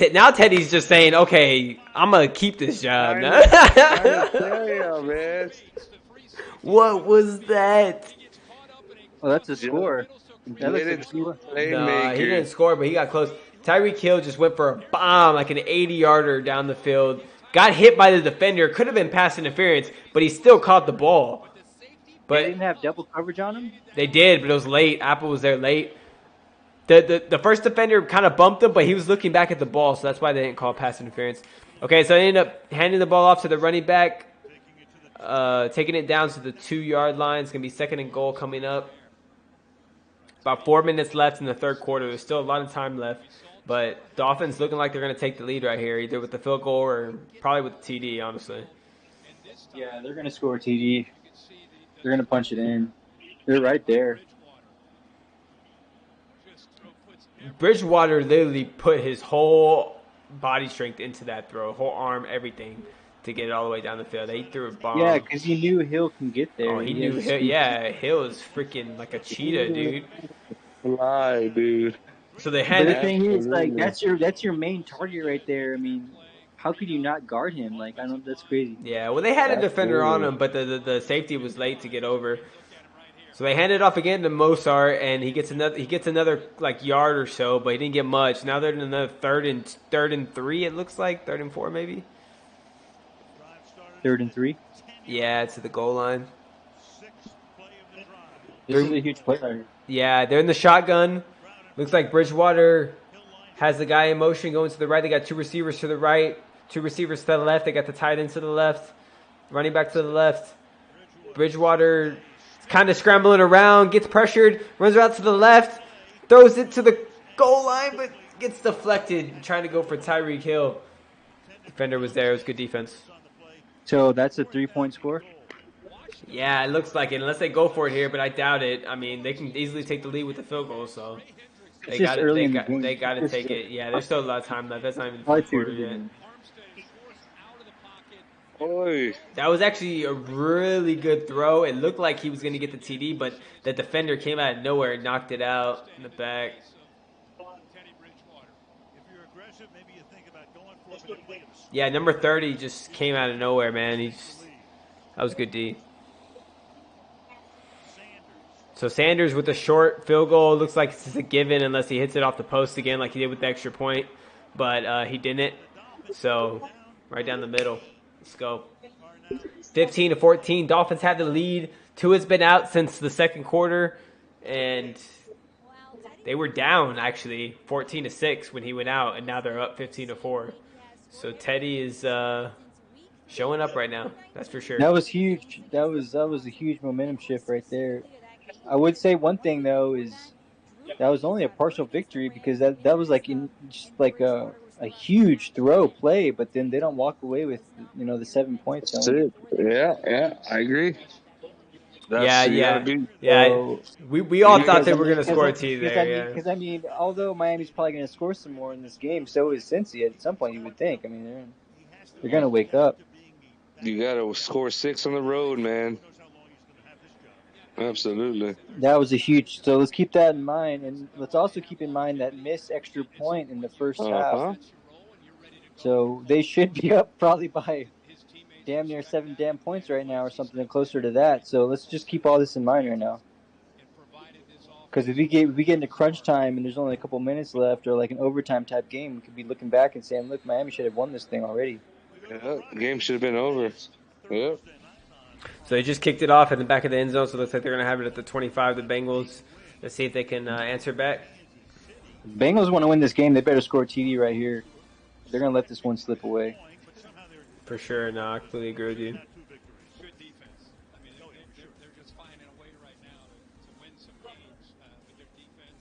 just saying, okay, I'm going to keep this job now. Man. What was that? Oh, that's a score. That looks like a score. No, he didn't score, but he got close. Tyreek Hill just went for a bomb, like an 80-yarder down the field. Got hit by the defender. Could have been pass interference, but he still caught the ball. But they didn't have double coverage on him? They did, but it was late. Apple was there late. The first defender kind of bumped him, but he was looking back at the ball, so that's why they didn't call pass interference. Okay, so they ended up handing the ball off to the running back, taking it down to the 2-yard line. It's going to be 2nd and goal coming up. About 4 minutes left in the third quarter. There's still a lot of time left. But the offense looking like they're going to take the lead right here, either with the field goal or probably with the TD, honestly. Yeah, they're going to score a TD. They're going to punch it in. They're right there. Bridgewater literally put his whole body strength into that throw, whole arm, everything, to get it all the way down the field. He threw a bomb. Yeah, because he knew Hill can get there. Oh, he knew Hill. Yeah, Hill is freaking like a cheetah, dude. Fly, dude. So they had. But the thing is, like, that's your main target right there. I mean, how could you not guard him? Like, I don't. That's crazy. Yeah, well, they had a defender on him, but the safety was late to get over. So they hand it off again to Mozart, and he gets another like yard or so, but he didn't get much. Now they're in another third and 3. It looks like 3rd and 4 maybe. 3rd and 3. Yeah, it's at the goal line. This is a huge play right here. Yeah, they're in the shotgun. Looks like Bridgewater has the guy in motion going to the right. They got 2 receivers to the right, 2 receivers to the left. They got the tight end to the left, running back to the left. Bridgewater kind of scrambling around, gets pressured, runs out to the left, throws it to the goal line, but gets deflected, trying to go for Tyreek Hill. Defender was there. It was good defense. So that's a 3-point score? Yeah, it looks like it, unless they go for it here, but I doubt it. I mean, they can easily take the lead with the field goal, so they got to take it. Yeah, there's still a lot of time left. That's not even the fourth quarter yet. Oy. That was actually a really good throw. It looked like he was going to get the TD, but the defender came out of nowhere and knocked it out in the back. Yeah, number 30 just came out of nowhere, man. That was good D. So Sanders with a short field goal. Looks like it's just a given unless he hits it off the post again like he did with the extra point. But he didn't. So right down the middle. Let's go. 15-14. Dolphins have the lead. Tua's been out since the second quarter. And they were down, actually, 14-6 when he went out. And now they're up 15-4. So Teddy is showing up right now. That's for sure. That was huge. That was a huge momentum shift right there. I would say one thing, though, is that was only a partial victory because that was like just like a huge throw play, but then they don't walk away with the 7 points. That's it. Yeah, I agree. Yeah. We all thought they were going to score a T there. Because I mean, although Miami's probably going to score some more in this game, so is Cincy at some point. You would think. I mean, they're going to wake up. You got to score 6 on the road, man. Absolutely. That was a huge. So let's keep that in mind, and let's also keep in mind that missed extra point in the first half. So they should be up probably by damn near 7 points right now, or something closer to that. So let's just keep all this in mind right now. Because if we get into crunch time and there's only a couple minutes left, or like an overtime type game, we could be looking back and saying, "Look, Miami should have won this thing already." Yeah, the game should have been over. Yep. So they just kicked it off at the back of the end zone, so it looks like they're going to have it at the 25, the Bengals. Let's see if they can answer back. If the Bengals want to win this game, they better score a TD right here. They're going to let this one slip away. For sure. No, I completely agree with you. Good defense. I mean, they're just finding a way right now to win some games with their defense.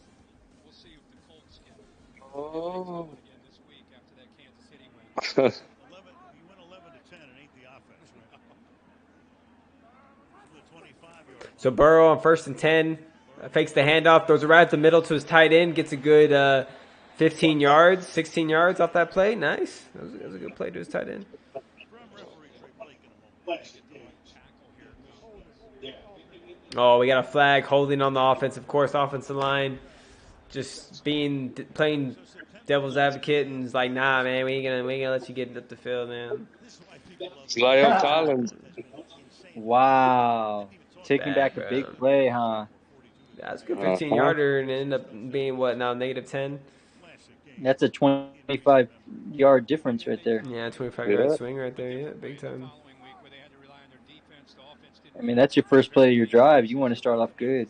We'll see if the Colts can again this week after that Kansas City win. You win 11-10 and ain't the offense, right? The 25-yard. So Burrow on 1st and 10, fakes the handoff, throws it right at the middle to his tight end, gets a good 15 yards, 16 yards off that play. Nice. That was a good play to his tight end. Oh, we got a flag holding on the offensive course, offensive line, just playing devil's advocate, and it's like, nah, man, we ain't gonna let you get up the field, man. It's Lyle Collins. Wow, taking back a big play, huh? That's a good 15-yarder, and it ended up being what now, -10. That's a 25-yard difference right there. Yeah, 25-yard swing right there, yeah, big time. I mean, that's your first play of your drive. You want to start off good.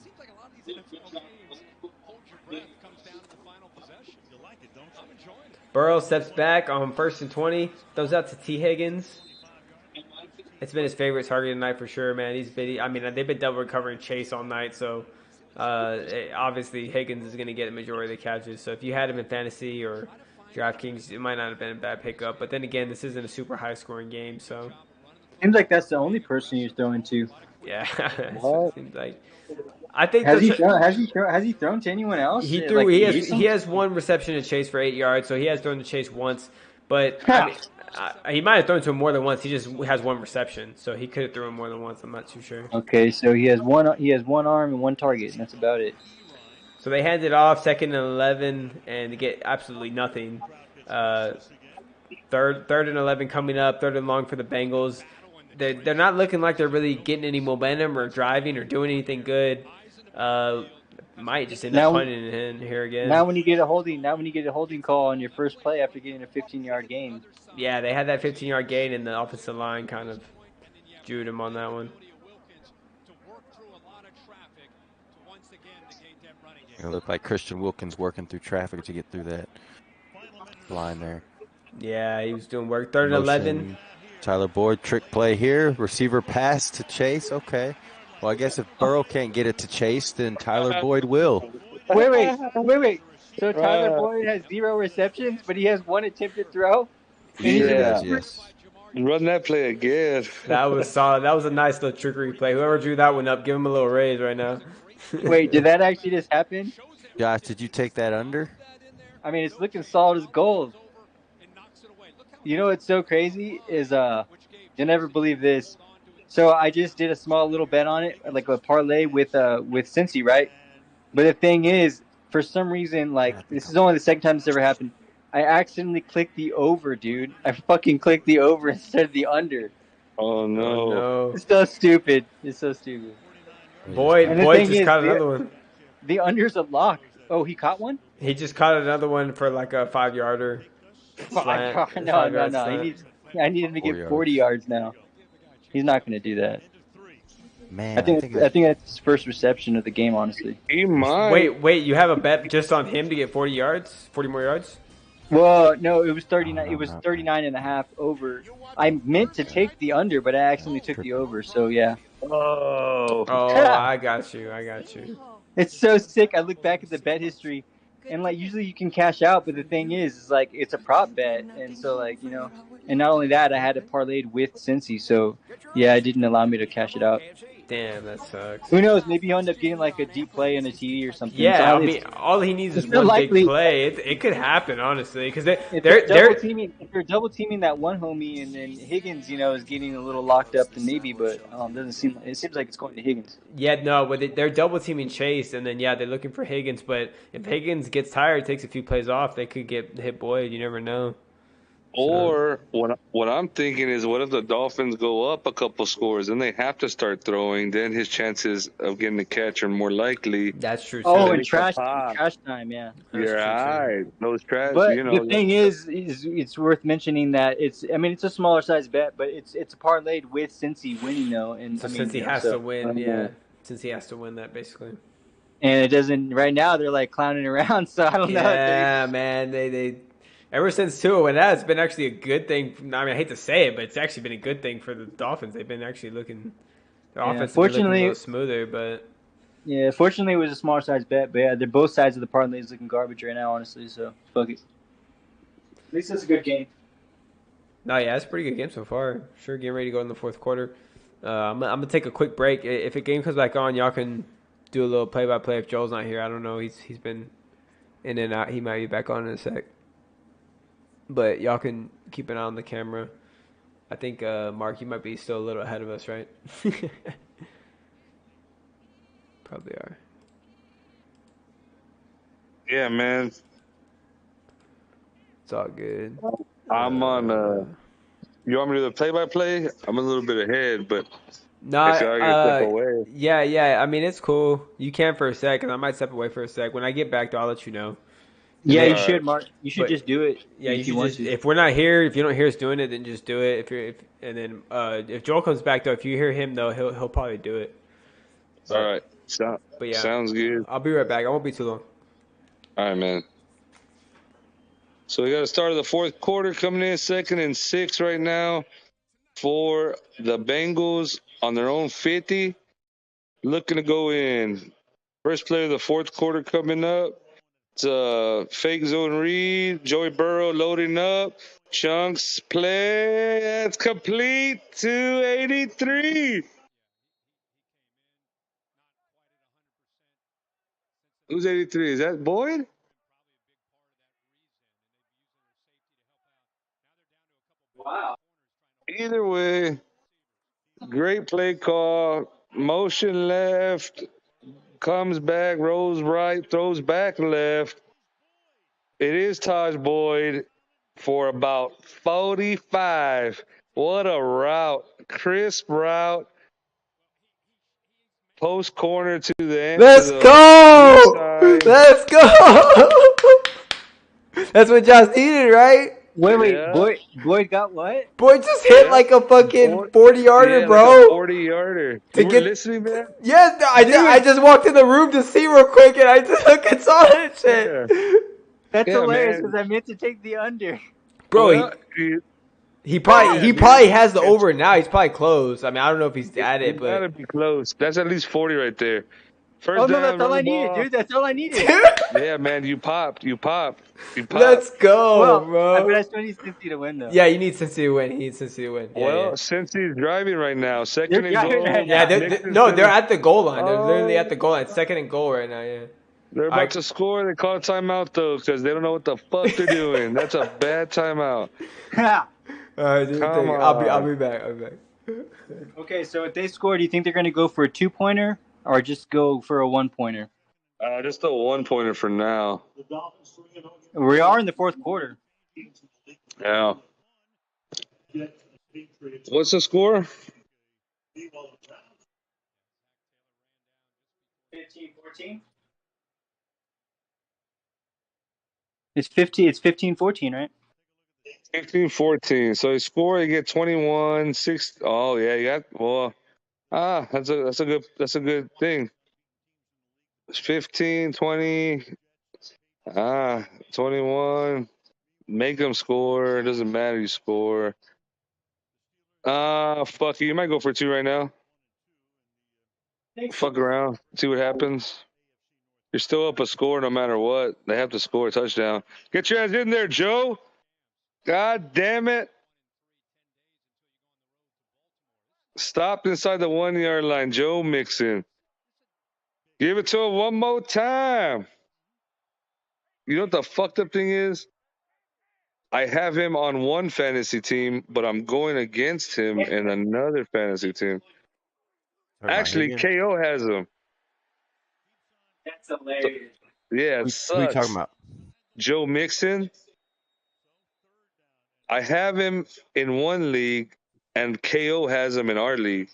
Burrow steps back on 1st and 20. Throws out to T. Higgins. It's been his favorite target tonight for sure, man. They've been double recovering Chase all night, so obviously Higgins is going to get the majority of the catches. So if you had him in fantasy or DraftKings, it might not have been a bad pickup. But then again, this isn't a super high-scoring game, so. Seems like that's the only person you're throwing to. Yeah, seems like. I think has he thrown to anyone else? He threw. He has one reception to Chase for 8 yards, so he has thrown to Chase once. But he might have thrown to him more than once. He just has one reception, so he could have thrown him more than once. I'm not too sure. Okay, so he has one arm and one target, and that's about it. So they hand it off, 2nd and 11, and they get absolutely nothing. Third and 11 coming up, 3rd and long for the Bengals. They're not looking like they're really getting any momentum or driving or doing anything good. Might just end up punting it in here again. Now when you get a holding call on your first play after getting a 15-yard gain. Yeah, they had that 15-yard gain, and the offensive line kind of jewed him on that one. It looked like Christian Wilkins working through traffic to get through that line there. Yeah, he was doing work. 3rd and 11. Tyler Boyd, trick play here. Receiver pass to Chase. Okay. Well, I guess if Burrow can't get it to Chase, then Tyler Boyd will. Wait. So Tyler Boyd has 0 receptions, but he has 1 attempted throw? Yes. Run that play again. That was solid. That was a nice little trickery play. Whoever drew that one up, give him a little raise right now. Wait, did that actually just happen? Josh, did you take that under? I mean, it's looking solid as gold. You know what's so crazy is you'll never believe this. So I just did a small little bet on it, like a parlay with Cincy, right? But the thing is, for some reason, like this is only the second time this ever happened. I accidentally clicked the over, dude. I fucking clicked the over instead of the under. Oh no! It's so stupid. Boyd just caught another one. The under's a lock. Oh, he caught one? He just caught another one for like a 5-yarder. No. I need him to get 40 yards now. He's not going to do that. Man, I think that's his first reception of the game, honestly. He might. Wait, you have a bet just on him to get 40 more yards? Well, no, it was 39. It was 39.5 over. I meant to take the under, but I accidentally took the over. So yeah. Oh, I got you. It's so sick. I look back at the bet history, and like usually you can cash out, but the thing is like it's a prop bet, and so like and not only that, I had it parlayed with Cincy, so yeah, it didn't allow me to cash it out. Damn, that sucks. Who knows? Maybe he'll end up getting like a deep play and a TD or something. Yeah, I mean, all he needs is one big play. It could happen, honestly, because they're double teaming that one homie, and then Higgins, is getting a little locked up to maybe, but it seems like it's going to Higgins. Yeah, no, but they're double teaming Chase, and then they're looking for Higgins. But if Higgins gets tired, takes a few plays off, they could hit Boyd. You never know. Or what I'm thinking is, what if the Dolphins go up a couple scores, and they have to start throwing? Then his chances of getting the catch are more likely. That's true too. Oh, Then and he can trash pop. time, yeah. That's You're true too. right. Those trash, But you the know. thing is it's worth mentioning that it's a smaller size bet, but it's parlayed with Cincy winning though, and So I mean since he has to win, Uh, since he has to win that basically. and it doesn't right now. They're like clowning around, so I don't know. If Yeah, man. They ever since Tua went out, it's been actually a good thing. I mean, I hate to say it, but it's actually been a good thing for the Dolphins. They've been actually looking. Their offense has been looking a little smoother, but fortunately, it was a smaller size bet. But yeah, they're both sides of the parlays looking garbage right now, honestly. So fuck it. At least it's a good game. no, yeah, it's a pretty good game so far. Sure, getting ready to go in the fourth quarter. I'm gonna take a quick break. If a game comes back on, y'all can do a little play-by-play. If Joel's not here, I don't know. He's been in and out. He might be back on in a sec. But y'all can keep an eye on the camera. I think Mark, you might be still a little ahead of us, right? Probably are. yeah, man. It's all good. I'm on. You want me to do the play-by-play? I'm a little bit ahead, but No, if y'all get step away. yeah. I mean, it's cool. You can for a sec, and I might step away for a sec. When I get back, though, I'll let you know. Yeah, then- you should, Mark. You should But- just do it. Yeah, if you want just to. if we're not here, if you don't hear us doing it, then just do it. And then if Joel comes back though, if you hear him though, he'll probably do it. All right. But yeah, Sounds good. I'll be right back. I won't be too long. All right, man. So we got to start of the fourth quarter coming in 2nd and 6 right now for the Bengals on their own 50. Looking to go in. First play of the fourth quarter coming up. It's fake zone read. Joey Burrow loading up. Chunks play. That's complete. 283. Who's 83? Is that Boyd? Wow. Either way, great play call. Motion left. Comes back, rolls right, throws back left. It is Taj Boyd for about 45. What a route. Crisp route. Post corner to the end. Let's go! Side. Let's go! That's what Josh needed, right? Wait, Yeah. Boyd got what? Boy just hit like a fucking 40-yarder, bro. Like a 40-yarder. To You were get- listening, man? Yes, I just walked in the room to see real quick, and I just look and saw that shit. Yeah. That's Yeah, hilarious man. because I meant to take the under. Bro, Well, he probably dude. has the over now. He's probably close. I mean, I don't know if he's at it, you gotta but be close. That's at least 40 right there. First Oh no, down, that's all run I the needed, ball. dude. That's all I needed. Yeah, man, you popped. let's go, Well, bro. but I still need Cincy to win though. Yeah, you need Cincy to win. He needs Cincy to win. Yeah, Well, yeah. since he's driving right now, second and driving goal. right now. Yeah, Nixon's they're gonna- at the goal line. They're literally Oh. at the goal line. 2nd and goal right now. Yeah. They're about Alright. to score. They call a timeout though because they don't know what the fuck they're doing. That's a bad timeout. All right, dude, Come I'll be on. back. Okay, so if they score, do you think they're going to go for a 2-pointer or just go for a 1-pointer? Just a 1-pointer for now. We are in the fourth quarter. Yeah. What's the score? 15-14. It's 15-14, right? 15-14. So he scored. He get 21. 6. Oh yeah, you got. Well, that's a good thing. It's 15, 20. 21. Make them score. It doesn't matter. You score. Fuck you. You might go for 2 right now. Fuck around. See what happens. You're still up a score no matter what. They have to score a touchdown. Get your ass in there, Joe. God damn it. Stop inside the 1-yard line, Joe Mixon. Give it to him one more time. You know what the fucked up thing is? I have him on one fantasy team, but I'm going against him in another fantasy team. Actually, KO has him. That's hilarious. Yeah, it Who sucks. are you talking about? Joe Mixon. I have him in one league, and KO has him in our league.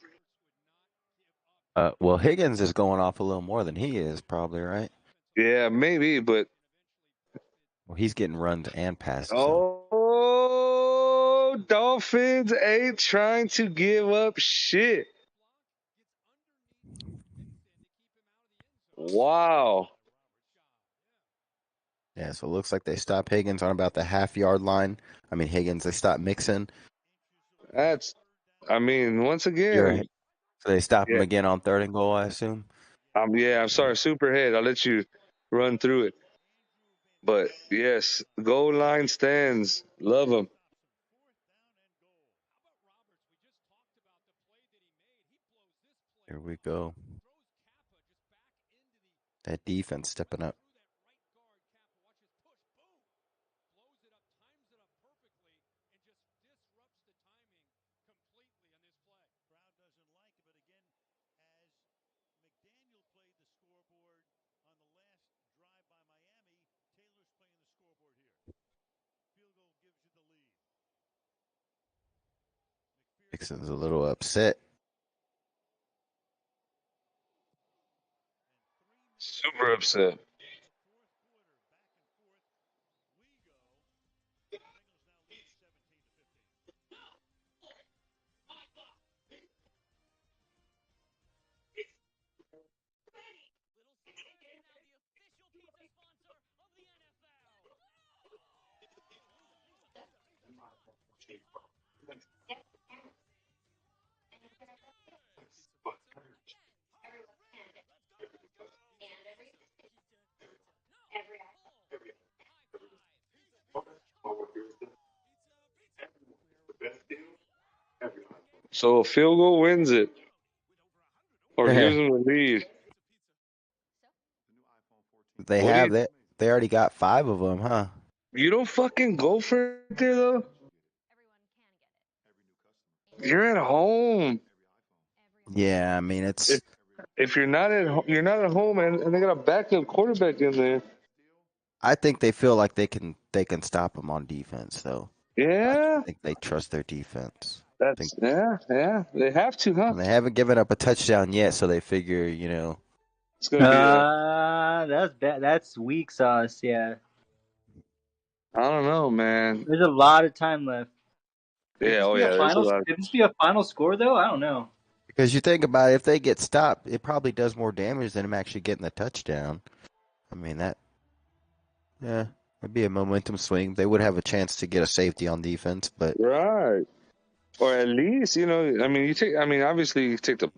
Well, Higgins is going off a little more than he is, probably, right? Yeah, maybe, but Well, he's getting runs and passes. oh, Dolphins ain't trying to give up shit. Wow. Yeah, so it looks like they stopped Higgins on about the half-yard line. I mean, they stopped Mixon. I mean, once again, So they stop him yeah. again on 3rd and goal, I assume? I'm sorry, Superhead. I'll let you run through it. But yes, goal line stands. Love them. Here we go. That defense stepping up. Mixon's a little upset. Super upset. So a field goal wins it, or gives them the lead. They already got 5 of them, huh? You don't fucking go for it there though. You're at home. Yeah, I mean it's. If you're not at home, and they got a backup quarterback in there. I think they feel like they can stop them on defense, though. Yeah, I think they trust their defense. yeah. They have to, huh? And they haven't given up a touchdown yet, so they figure, It's gonna be that's bad. That's weak sauce. Yeah, I don't know, man. there's a lot of time left. Yeah, oh yeah. There's a lot. Could this be a final score though? I don't know. because you think about it, if they get stopped, it probably does more damage than them actually getting the touchdown. I mean it'd be a momentum swing. They would have a chance to get a safety on defense, but Right. Or at least, I mean, obviously you take the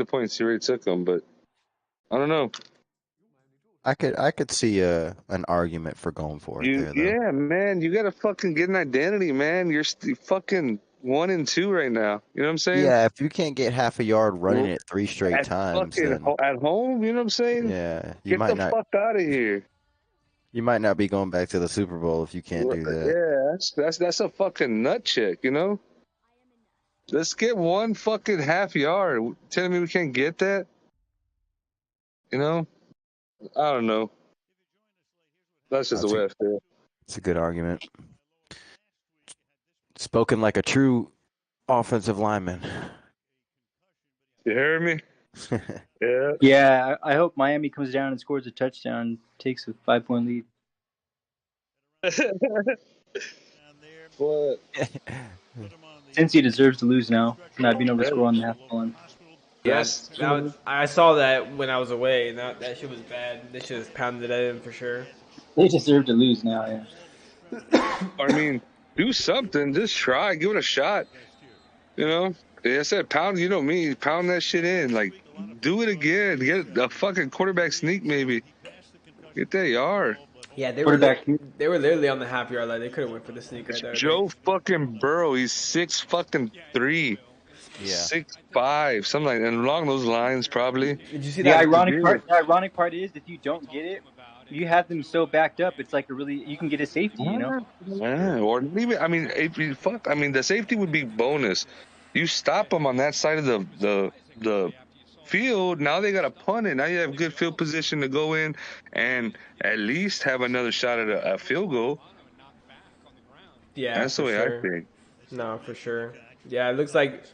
points you already took them, but I don't know. I could see an argument for going for it there, though. Yeah, man, you gotta fucking get an identity, man. You're fucking 1-2 right now. You know what I'm saying? Yeah, if you can't get half a yard running it 3 straight times, then at home, you know what I'm saying? yeah, Get the fuck out of here. You might not be going back to the Super Bowl if you can't do that. Yeah, that's a fucking nut check, Let's get one fucking half yard. Telling me we can't get that? I don't know. That's just the way I feel. It's a good argument. Spoken like a true offensive lineman. You heard me? Yeah. Yeah, I hope Miami comes down and scores a touchdown, takes a 5-point lead. What? Cincy deserves to lose now, not being able to score on the half one. Yes, I saw that when I was away, and that shit was bad. They should have pounded it in for sure. They deserve to lose now, yeah. I mean, do something. Just try. Give it a shot. Like I said, pound, me, pound that shit in. Like, do it again. Get a fucking quarterback sneak, maybe. Get that yard. Yeah, they were literally on the half yard line. They could have went for the sneak right there. Joe fucking Burrow, he's 6'3". Yeah. 6'5", something like that. And along those lines, probably. Did you see that? The ironic part is, if you don't get it, you have them so backed up. It's like you can get a safety, Yeah, or leave it. I mean, the safety would be bonus. You stop them on that side of the field. Now they got to punt it. Now you have good field position to go in and at least have another shot at a field goal. Yeah, That's the for way sure. I think. No, for sure. Yeah, it looks like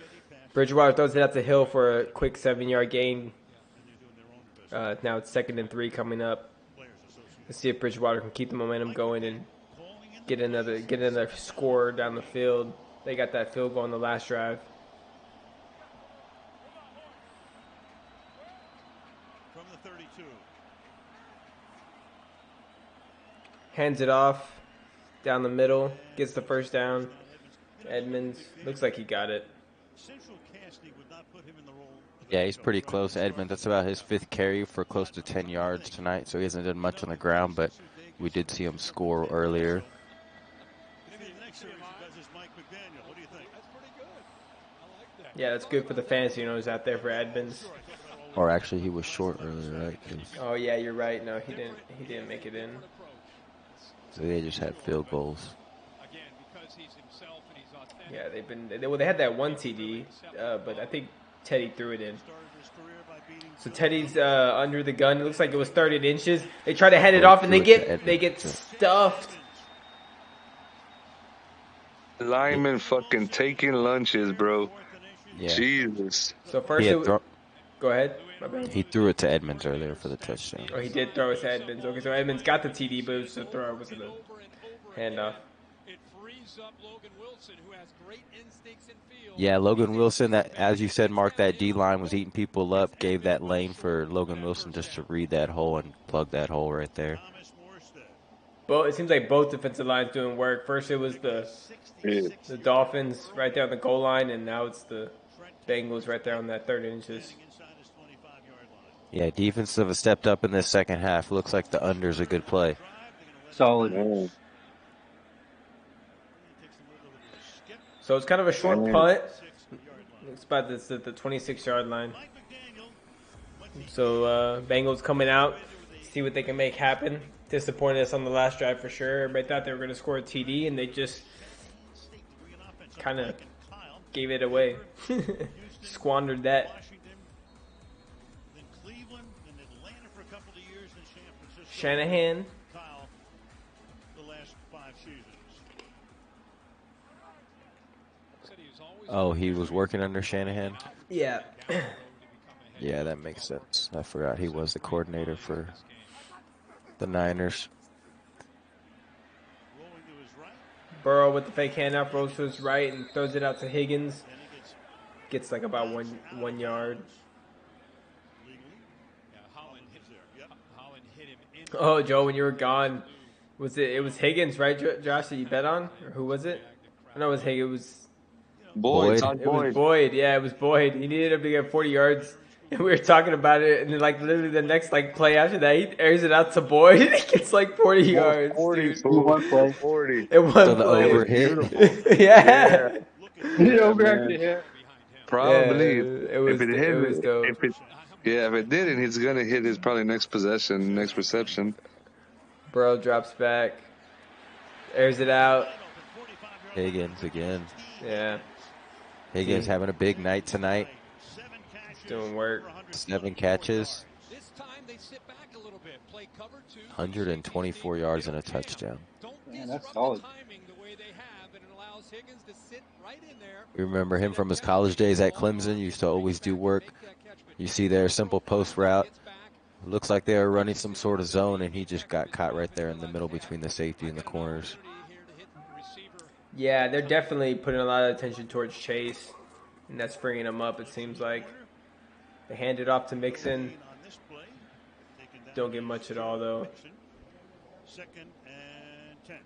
Bridgewater throws it out to Hill for a quick 7-yard gain. Now it's 2nd and 3 coming up. Let's see if Bridgewater can keep the momentum going and get another score down the field. They got that field goal on the last drive. From the 32. Hands it off down the middle, gets the first down. Edmonds looks like he got it. Yeah, he's pretty close. Edmonds, that's about his 5th carry for close to 10 yards tonight, so he hasn't done much on the ground, but we did see him score earlier. Yeah, that's good for the fantasy owners out there for Edmonds. Or actually, he was short earlier, right? Oh yeah, you're right. No, he didn't make it in. So they just had field goals. Yeah, they had that one TD, but I think Teddy threw it in. So Teddy's under the gun. It looks like it was 30 inches. They try to head it off, and they get stuffed. Lineman fucking taking lunches, bro. Yeah. Jesus. So first, go ahead. My bad. He threw it to Edmonds earlier for the touchdown. Oh, he did throw it to Edmonds. Okay, so Edmonds got the TD, but it was a throw. It wasn't a handoff. Yeah, Logan Wilson, that, as you said, Mark, that D-line was eating people up, gave that lane for Logan Wilson just to read that hole and plug that hole right there. Well, it seems like both defensive lines doing work. First, it was the Dolphins right there on the goal line, and now it's the Bengals right there on that 30 inches. Yeah, defensive have stepped up in this second half. Looks like the under's a good play. Solid. So it's kind of a short punt. It's about the 26-yard line. So Bengals coming out, see what they can make happen. Disappointed us on the last drive for sure. Everybody thought they were going to score a TD, and they just kind of gave it away. Squandered that. Shanahan. Oh, he was working under Shanahan? Yeah. Yeah, that makes sense. I forgot he was the coordinator for the Niners. Burrow with the fake handoff, rolls to his right and throws it out to Higgins. Gets like about 1 yard. Oh, Joe, when you were gone, it was Higgins, right, Josh, that you bet on? Or who was it? I know it was Higgins. It was Boyd. It was Boyd. Yeah, it was Boyd. He needed him to get 40 yards. And we were talking about it, and then, like, literally the next, like, play after that, he airs it out to Boyd, and he gets, like, 40 yards. 40, dude. One play. 40. It was So the over hit? Yeah. It overacted hit. Probably. Yeah, it was dope. If it didn't, he's going to hit his probably next possession, next reception. Burrow drops back. Airs it out. Higgins again. Yeah. Higgins having a big night tonight. Doing work. 7 catches. 124 yards and a touchdown. Man, that's solid. We remember him from his college days at Clemson. He used to always do work. You see there, simple post route. Looks like they were running some sort of zone, and he just got caught right there in the middle between the safety and the corners. Yeah, they're definitely putting a lot of attention towards Chase, and that's bringing him up, it seems like. They hand it off to Mixon. Don't get much at all, though. 2nd and 10.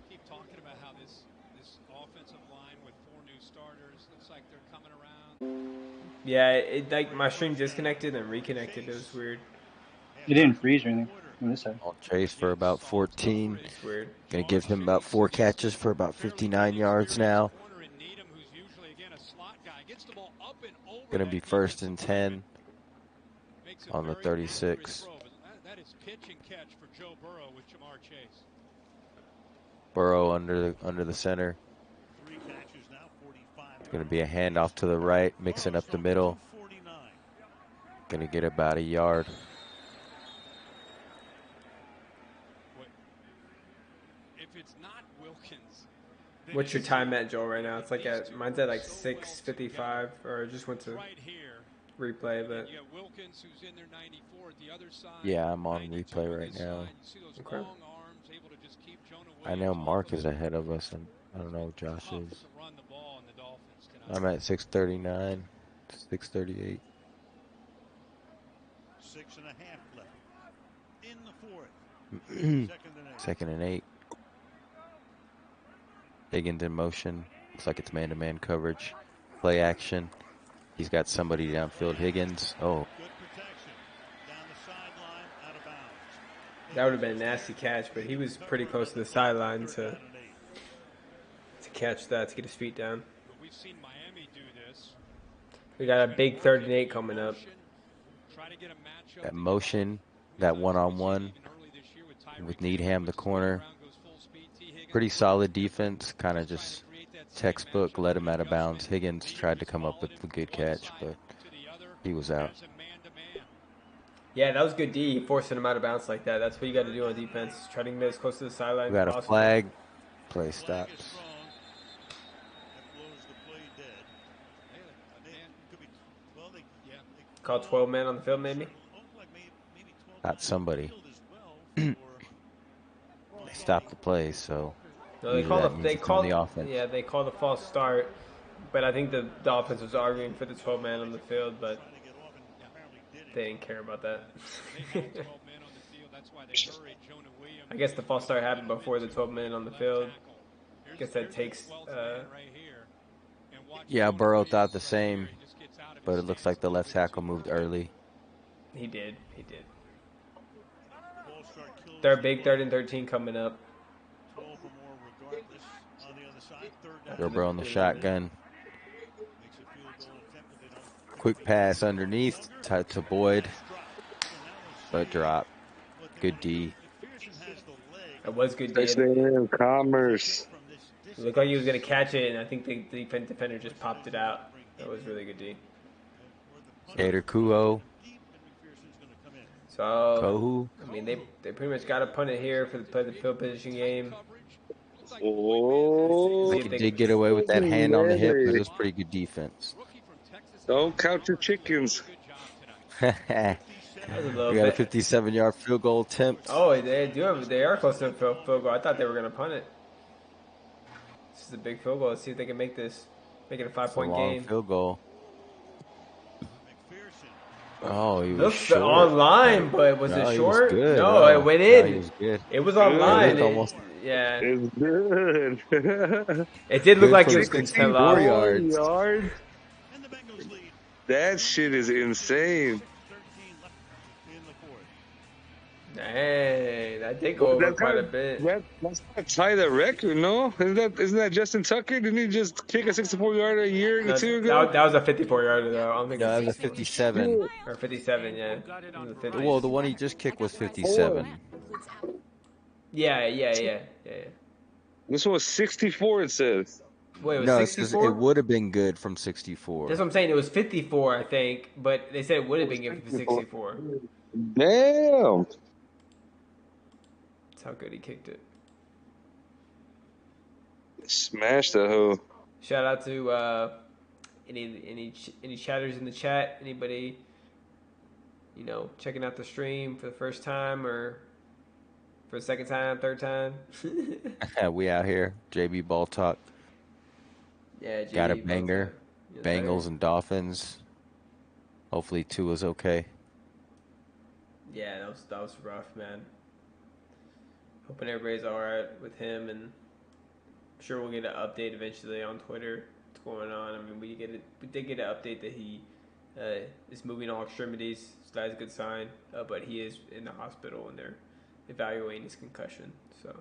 Keep talking about how this offensive line with 4 new starters looks like they're coming around. Yeah, it like my stream disconnected and reconnected. It was weird. It didn't freeze or anything on this side. On Chase for about 14. It's weird. Going to give him about 4 catches for about 59 yards now. Going to be 1st and 10 on the 36. That is pitch and catch for Joe Burrow with Jamar Chase. Burrow under the center. Going to be a handoff to the right, mixing up the middle. Going to get about a yard. If it's not Wilkins, What's your time at, Joel, right now? It's like mine's at like 6:55, or I just went to replay, but Yeah, I'm on replay right now. okay. I know Mark is ahead of us, and I don't know what Josh is. I'm at 6:39, 6:38. 6.5 left in the fourth. Second and 8. Higgins in motion. Looks like it's man-to-man coverage. Play action. He's got somebody downfield. Higgins. Oh. That would have been a nasty catch, but he was pretty close to the sideline to catch that, to get his feet down. We got a big 3rd and 8 coming up. That motion, that one-on-one with Needham, the corner. Pretty solid defense, kind of just textbook, let him out of bounds. Higgins tried to come up with a good catch, but he was out. Yeah, that was good D, forcing him out of bounds like that. That's what you got to do on defense. Try to get as close to the sideline We got as a possible. flag. Play stops. Call 12 men on the field, maybe? Got somebody. They stopped the play, so no, they call the offense. Yeah, they called a false start, but I think the offense was arguing for the 12 man on the field, but they didn't care about that. I guess the false start happened before the 12 men on the field. I guess that takes. Yeah, Burrow thought the same, but it looks like the left tackle moved early. He did. They're big 3rd and 13 coming up. Burrow on the shotgun. Quick pass underneath to Boyd, but drop. Good D. It was good D. Commerce. It looked like he was going to catch it, and I think the defender just popped it out. That was really good D. Gator Kuo. So, Kohu. I mean, they pretty much got to punt it here for the field position game. Oh, They did get away with that hand on the hip, but it was pretty good defense. Don't count your chickens. We got a 57-yard field goal attempt. Oh, they are close to a field goal. I thought they were going to punt it. This is a big field goal. Let's see if they can make it a 5-point game. Field goal. Oh, he was short. Online, but was it short? Good. No, it went in. He was good. It was online. Yeah. It's good. It did look like it was going to 4 yards. That shit is insane. Dang, that did go over quite a bit. That's not tie the record, no? Isn't that Justin Tucker? Didn't he just kick a 64-yarder a year or two ago? That was a 54-yarder, though. I don't think that was a 57. Or 57, yeah. Well, the one he just kicked was 57. Yeah. This one was 64, it says. Wait, it was 64? It would have been good from 64. That's what I'm saying. It was 54, I think, but they said it would have been good for 64. Damn. That's how good he kicked it. Smashed that hoe. Shout out to any chatters in the chat. Anybody, checking out the stream for the first time or for the second time, third time? We out here. JB BallTalk. Yeah, JB got a banger. Bengals and Dolphins. Hopefully Tua's okay. Yeah, that was rough, man. Hoping everybody's all right with him, and I'm sure we'll get an update eventually on Twitter. What's going on? I mean, we did get an update that he is moving all extremities, so that's a good sign. But he is in the hospital, and they're evaluating his concussion. So,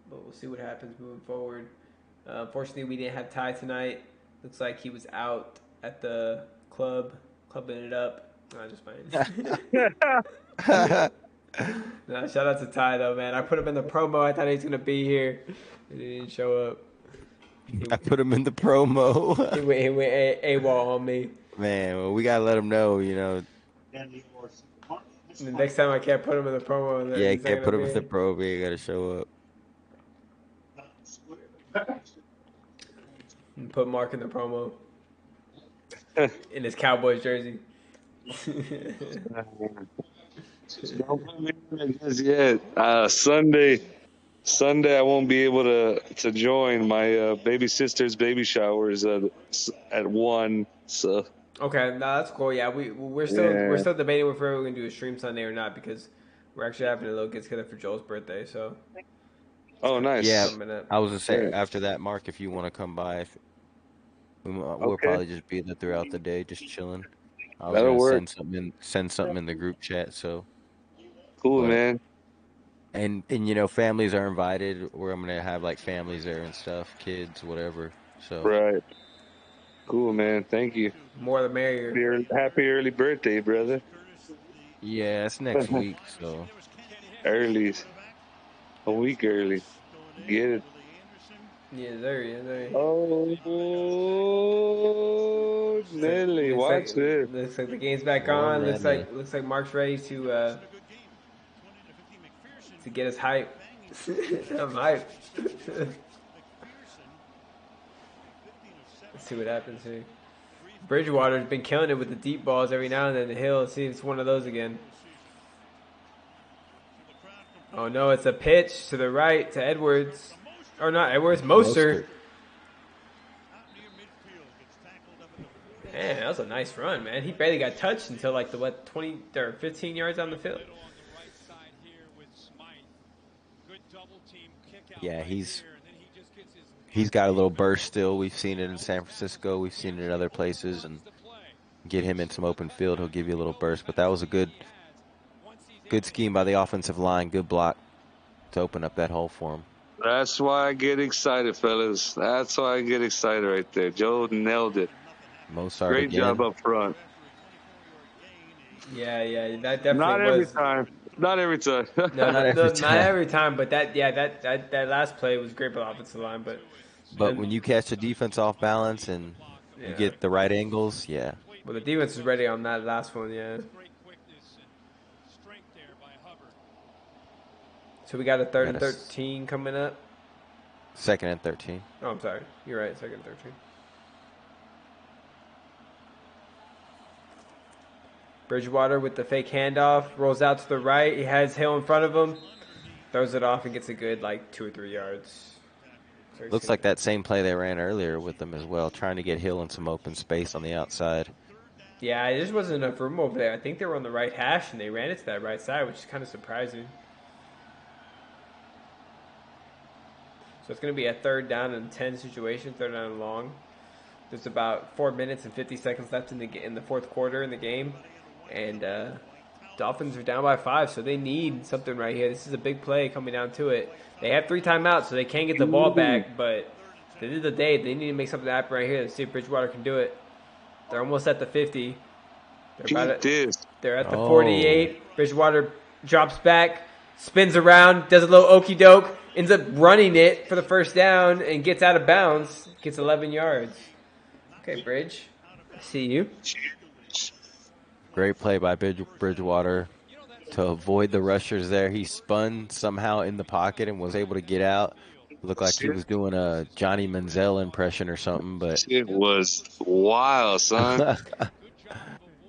but we'll see what happens moving forward. Unfortunately, we didn't have Ty tonight. Looks like he was out at the clubbing it up. No, just fine. No, shout out to Ty though, man. I put him in the promo. I thought he was gonna be here, and he didn't show up. I put him in the promo. he went AWOL on me. Man, well, we gotta let him know, The next time I can't put him in the promo. Yeah, you can't put him in the promo. You got to show up. And put Mark in the promo. In his Cowboys jersey. Don't put me in just yet. Sunday I won't be able to join. My baby sister's baby shower is at 1. So okay, no, that's cool. Yeah, we're still debating if we're gonna do a stream Sunday or not because we're actually having a little get together for Joel's birthday. So. Oh, nice. Yeah, I was gonna say after that, Mark, if you want to come by, we'll probably just be there throughout the day, just chilling. I was gonna send something in the group chat. So cool, man. And families are invited, or I'm gonna have like families there and stuff, kids, whatever. So right. Cool, man. Thank you. More the merrier. Happy early birthday, brother. Yeah, it's next week, so early, a week early. Get it? Yeah, there. Oh, Nelly, watch this. Looks like the game's back on. Looks like Mark's ready to get us hype. I'm hyped. Let's see what happens here. Bridgewater's been killing it with the deep balls every now and then. The Hill, let's see if it's one of those again. Oh no, it's a pitch to the right to Edwards. Or not Edwards, Mostert. Man, that was a nice run, man. He barely got touched until like the 20 or 15 yards on the field. Yeah, he's got a little burst still. We've seen it in San Francisco. We've seen it in other places. And get him in some open field, he'll give you a little burst. But that was a good scheme by the offensive line. Good block to open up that hole for him. That's why I get excited, fellas. That's why I get excited right there. Joe nailed it. Mostert Great again. job up front. Yeah, that definitely Not every time. Not every time. Not every time, but that last play was great for the offensive line. But when you catch the defense off balance and you get the right angles, yeah. Well, the defense was ready on that last one, yeah. So we got a 3rd and 13 coming up. 2nd and 13. Oh, I'm sorry. You're right, 2nd and 13. Bridgewater with the fake handoff, rolls out to the right. He has Hill in front of him, throws it off and gets a good 2 or 3 yards. Looks like that same play they ran earlier with them as well, trying to get Hill in some open space on the outside. Yeah, there just wasn't enough room over there. I think they were on the right hash and they ran it to that right side, which is kind of surprising. So it's going to be a 3rd down and 10 situation, 3rd down and long. There's about 4 minutes and 50 seconds left in the 4th quarter in the game. And Dolphins are down by 5, so they need something right here. This is a big play coming down to it. They have 3 timeouts, so they can't get the ball back. But at the end of the day, they need to make something happen right here. Let's see if Bridgewater can do it. They're almost at the 50. They're at the 48. Bridgewater drops back, spins around, does a little okey doke, ends up running it for the 1st down, and gets out of bounds. Gets 11 yards. Okay, Bridge. I see you. Great play by Bridgewater to avoid the rushers there. He spun somehow in the pocket and was able to get out. Looked like he was doing a Johnny Manziel impression or something, but it was wild, son.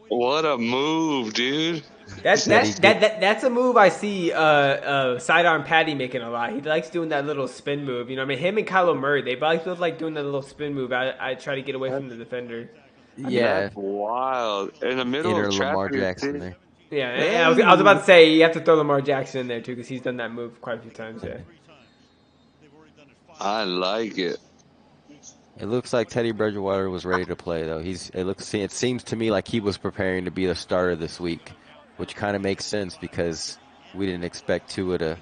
What a move, dude. That's a move I see sidearm Patty making a lot. He likes doing that little spin move. Him and Kyler Murray, they both like doing that little spin move. I try to get away from the defender. Yeah. That's wild. In the middle of Lamar Jackson there. Yeah, I was about to say you have to throw Lamar Jackson in there too because he's done that move quite a few times. Yeah. I like it. It looks like Teddy Bridgewater was ready to play though. It seems to me like he was preparing to be the starter this week, which kind of makes sense because we didn't expect Tua to,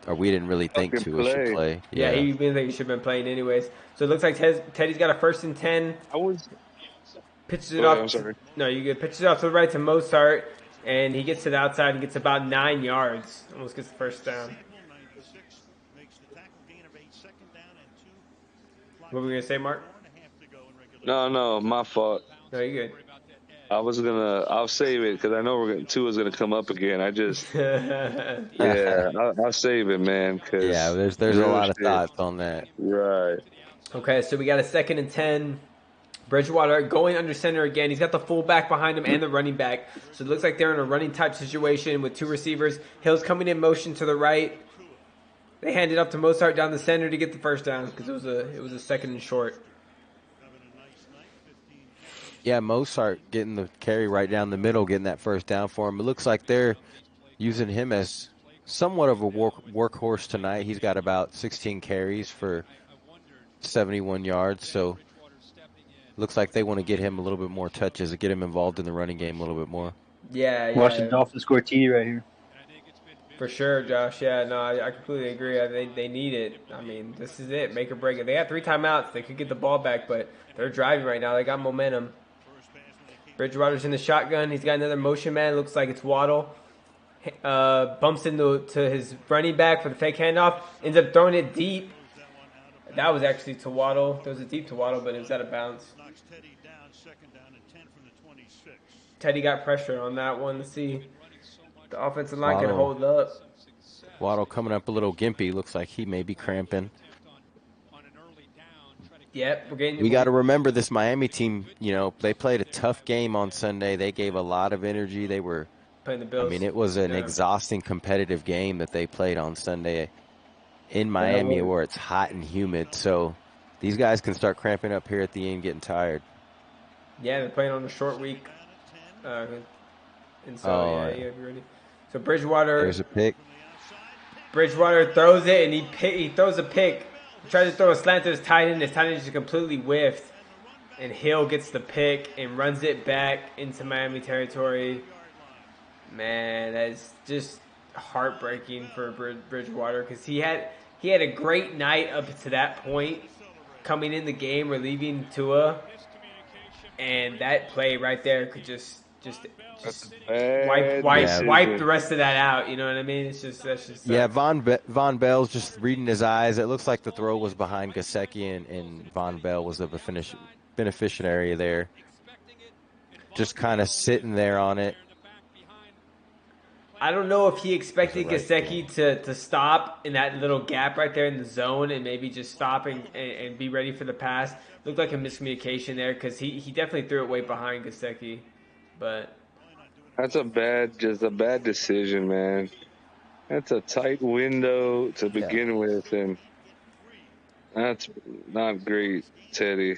or we didn't really think Tua should play. Yeah, he didn't think he should have been playing anyways. So it looks like Teddy's got a 1st and 10. Pitches it off. No, you get pitches it off to the right to Mostert, and he gets to the outside and gets about 9 yards. Almost gets the 1st down. What were we gonna say, Mark? No, my fault. No, you're good. I'll save it because I know Tua's gonna come up again. I'll save it, man. Yeah, there's a lot of thoughts on that. Right. Okay, so we got a 2nd and 10. Bridgewater going under center again. He's got the fullback behind him and the running back. So it looks like they're in a running type situation with 2 receivers. Hill's coming in motion to the right. They hand it up to Mozart down the center to get the first down because it was a 2nd and short. Yeah, Mozart getting the carry right down the middle, getting that first down for him. It looks like they're using him as somewhat of a workhorse tonight. He's got about 16 carries for 71 yards, so looks like they want to get him a little bit more touches and get him involved in the running game a little bit more. Yeah. Watch the Dolphins score TD right here. For sure, Josh. Yeah, no, I completely agree. They need it. I mean, this is it. Make or break it. They got 3 timeouts. They could get the ball back, but they're driving right now. They got momentum. Bridgewater's in the shotgun. He's got another motion man. Looks like it's Waddle. Bumps into his running back for the fake handoff. Ends up throwing it deep. That was actually to Waddle. There was a deep to Waddle, but it was out of bounds. Teddy got pressure on that one. Let's see. The offensive line can hold up. Waddle coming up a little gimpy. Looks like he may be cramping. Yep, we got to remember this Miami team, they played a tough game on Sunday. They gave a lot of energy. They were playing the Bills. I mean, it was an exhausting competitive game that they played on Sunday in Miami where it's hot and humid. So these guys can start cramping up here at the end, getting tired. Yeah, they're playing on a short week. And so, you have to be ready. So Bridgewater. There's a pick. Bridgewater throws it, and he throws a pick. He tries to throw a slant to his tight end. His tight end just completely whiffed. And Hill gets the pick and runs it back into Miami territory. Man, that's just heartbreaking for Bridgewater because he had a great night up to that point, coming in the game, relieving Tua, and that play right there could just wipe the rest of that out. You know what I mean? That's just Von Bell's just reading his eyes. It looks like the throw was behind Gesicki, and Von Bell was the beneficiary there. Just kind of sitting there on it. I don't know if he expected Gesicki to stop in that little gap right there in the zone and maybe just stop and be ready for the pass. Looked like a miscommunication there because he definitely threw it way behind Gesicki. But that's a bad decision, man. That's a tight window to begin with, and that's not great, Teddy.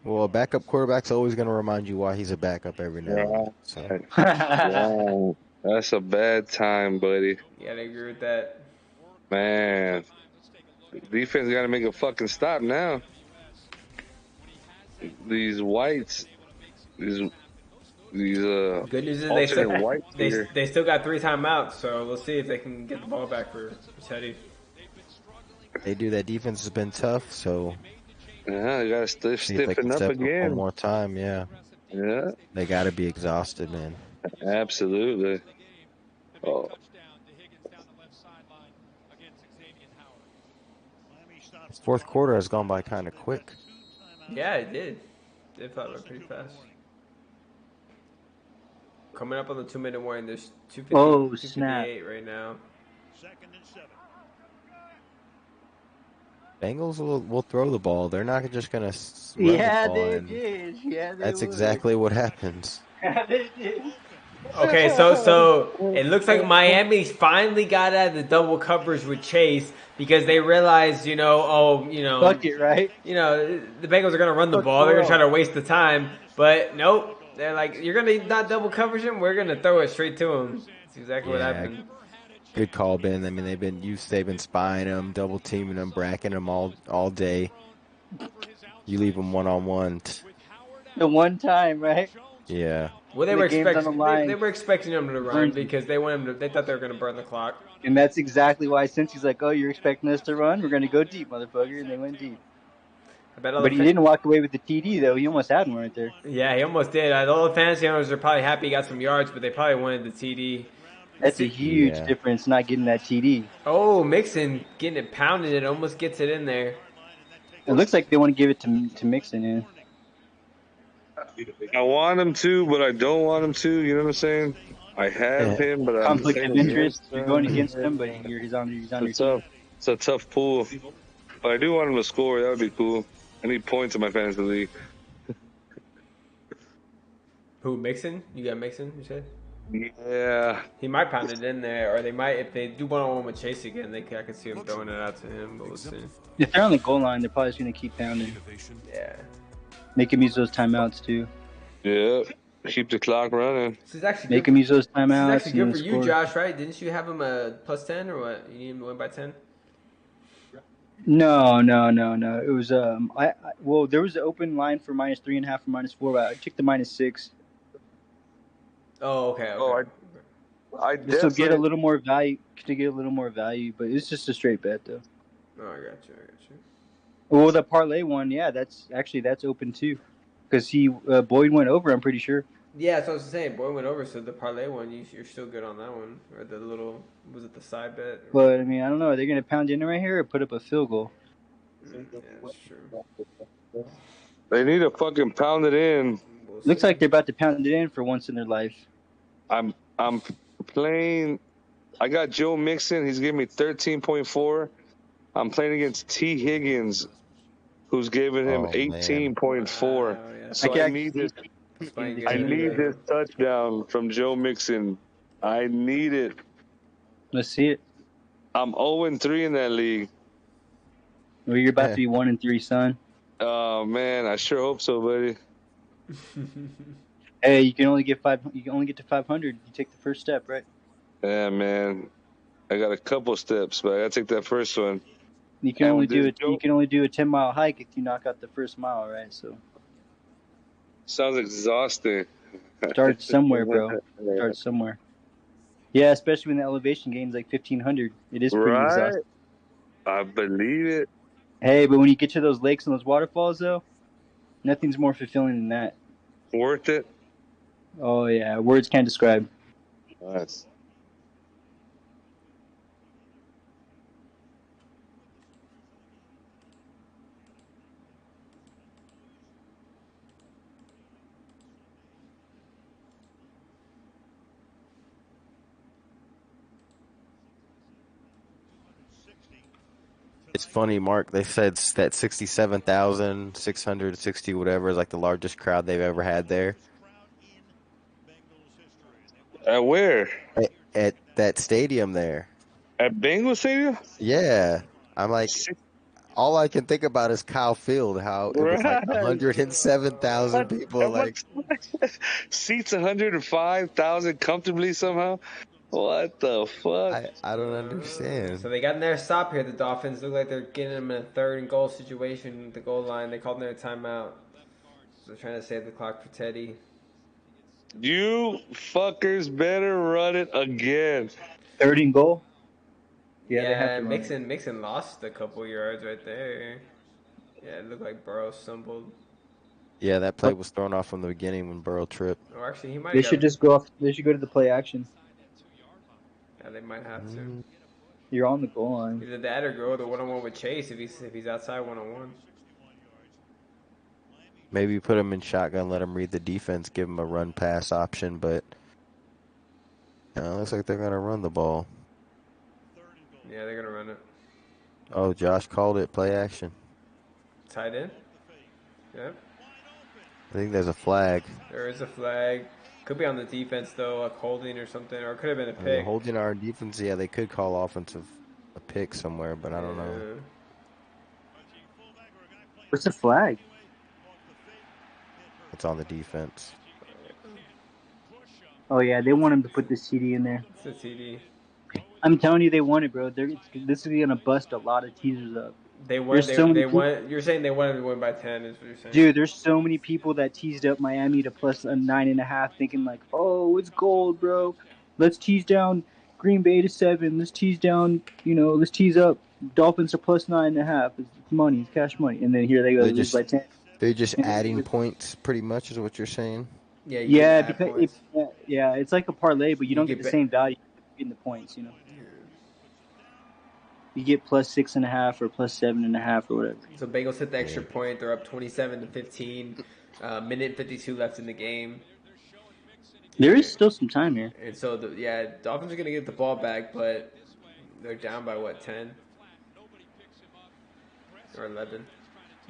Well, a backup quarterback's always going to remind you why he's a backup every now and then. So. Wow. That's a bad time, buddy. Yeah, I agree with that. Man, defense got to make a fucking stop now. These whites, these good news is they still got 3 timeouts, so we'll see if they can get the ball back for Teddy. They do. That defense has been tough, so yeah, they got to stiffen up again. One more time, yeah. They got to be exhausted, man. Absolutely. Oh. This fourth quarter has gone by kind of quick. Yeah, it did. It felt like pretty fast. Coming up on the 2-minute warning, there's 2:58 right now. Bengals will throw the ball. They're not just going to run the ball. They did. That's exactly what happens. They did. Okay, so it looks like Miami finally got out of the double coverage with Chase because they realized, fuck it, right? The Bengals are going to run the ball. They're going to try to waste the time, but nope. They're like, you're going to not double coverage him? We're going to throw it straight to him. That's exactly what happened. Good call, Ben. I mean, they've been spying him, double teaming him, bracking him all day. You leave him one-on-one. The one time, right? Yeah. Well, they were expecting him to run because they thought they were going to burn the clock. And that's exactly why, since he's like, oh, you're expecting us to run? We're going to go deep, motherfucker. And they went deep. But he didn't walk away with the TD, though. He almost had one right there. Yeah, he almost did. All the fantasy owners are probably happy he got some yards, but they probably wanted the TD. That's a huge difference, not getting that TD. Oh, Mixon getting it pounded. It almost gets it in there. It looks like they want to give it to Mixon, yeah. I want him to, but I don't want him to. You know what I'm saying? I have him, but I'm Conflict of playing interest. against You're going him. against him, but he's on your It's team. tough. It's a tough pool. But I do want him to score. That would be cool. I need points in my fantasy league. Who, Mixon? You got Mixon, you said? Yeah. He might pound it in there, or they might, if they do one-on-one with Chase again, I could see him throwing it out to him, but we'll see. If they're on the goal line, they're probably just going to keep pounding. Yeah. Make him use those timeouts, too. Yeah. Keep the clock running. This is actually Make him use those timeouts. This is actually good for you, score. Josh, right? Didn't you have him plus 10 or what? You need him to win by 10? No. It was well, there was an open line for -3.5 or -4, but I took the -6. Oh, okay. Oh, I This will get a little more value but it's just a straight bet though. Oh, I got you. Well, the parlay one, yeah, that's open too, because Boyd went over. I'm pretty sure. Yeah, that's what I was saying. Boyd went over, so the parlay one, you're still good on that one, or the little was it the side bet? But I mean, I don't know. Are they going to pound in right here or put up a field goal? Yeah, that's true. They need to fucking pound it in. Looks like they're about to pound it in for once in their life. I'm playing. I got Joe Mixon. He's giving me 13.4. I'm playing against T. Higgins, who's giving him 18.4. Yeah. So I need this. I need this touchdown from Joe Mixon. I need it. Let's see it. I'm 0-3 in that league. Well, you're about to be 1-3, son. Oh man, I sure hope so, buddy. Hey, you can only get to 500. You take the first step, right? Yeah, man. I got a couple steps, but I gotta take that first one. You can only do it. You can only do a 10-mile hike if you knock out the first mile, right? So. Sounds exhausting. Start somewhere, bro. Start somewhere. Yeah, especially when the elevation gains like 1,500. It is pretty exhausting. I believe it. Hey, but when you get to those lakes and those waterfalls, though, nothing's more fulfilling than that. Worth it? Oh, yeah. Words can't describe. Nice. It's funny, Mark. They said that 67,660 whatever is like the largest crowd they've ever had there. At where? At that stadium there. At Bengals Stadium? Yeah. I'm like, all I can think about is Kyle Field, how it was like 107,000 people. Like seats 105,000 comfortably somehow. What the fuck? I don't understand. So they got in their stop here. The Dolphins look like they're getting them in a 3rd and goal situation at the goal line. They called their timeout. So they're trying to save the clock for Teddy. You fuckers better run it again. 3rd and goal? Yeah, Mixon lost a couple yards right there. Yeah, it looked like Burrow stumbled. Yeah, that play was thrown off from the beginning when Burrow tripped. Or actually, he might. They should just go off. They should go to the play action. Yeah, they might have to. You're on the goal line. Either that or go the one-on-one with Chase if he's outside one-on-one. Maybe put him in shotgun, let him read the defense, give him a run-pass option, but looks like they're going to run the ball. Yeah, they're going to run it. Oh, Josh called it. Play action. Tight end? Yeah. I think there's a flag. There is a flag. Could be on the defense, though, like holding or something, or it could have been a pick. Holding our defense, yeah, they could call a pick somewhere, but I don't know. What's the flag? It's on the defense. Oh, yeah, they want him to put the CD in there. It's a TD. I'm telling you, they want it, bro. This is going to bust a lot of teasers up. You're saying they wanted him to win by 10 is what you're saying. Dude, there's so many people that teased up Miami to plus a 9.5 thinking like, oh, it's gold, bro. Let's tease down Green Bay to 7. Let's tease down, let's tease up Dolphins to plus 9.5. It's money. It's cash money. And then here they go, lose by 10. They're just adding points pretty much is what you're saying? Yeah, because it's like a parlay, but you don't get the same value in the points, You get plus 6.5 or plus 7.5 or whatever. So Bengals hit the extra point. They're up 27-15. Minute 52 left in the game. There is still some time here. And so, Dolphins are going to get the ball back, but they're down by, 10? Or 11?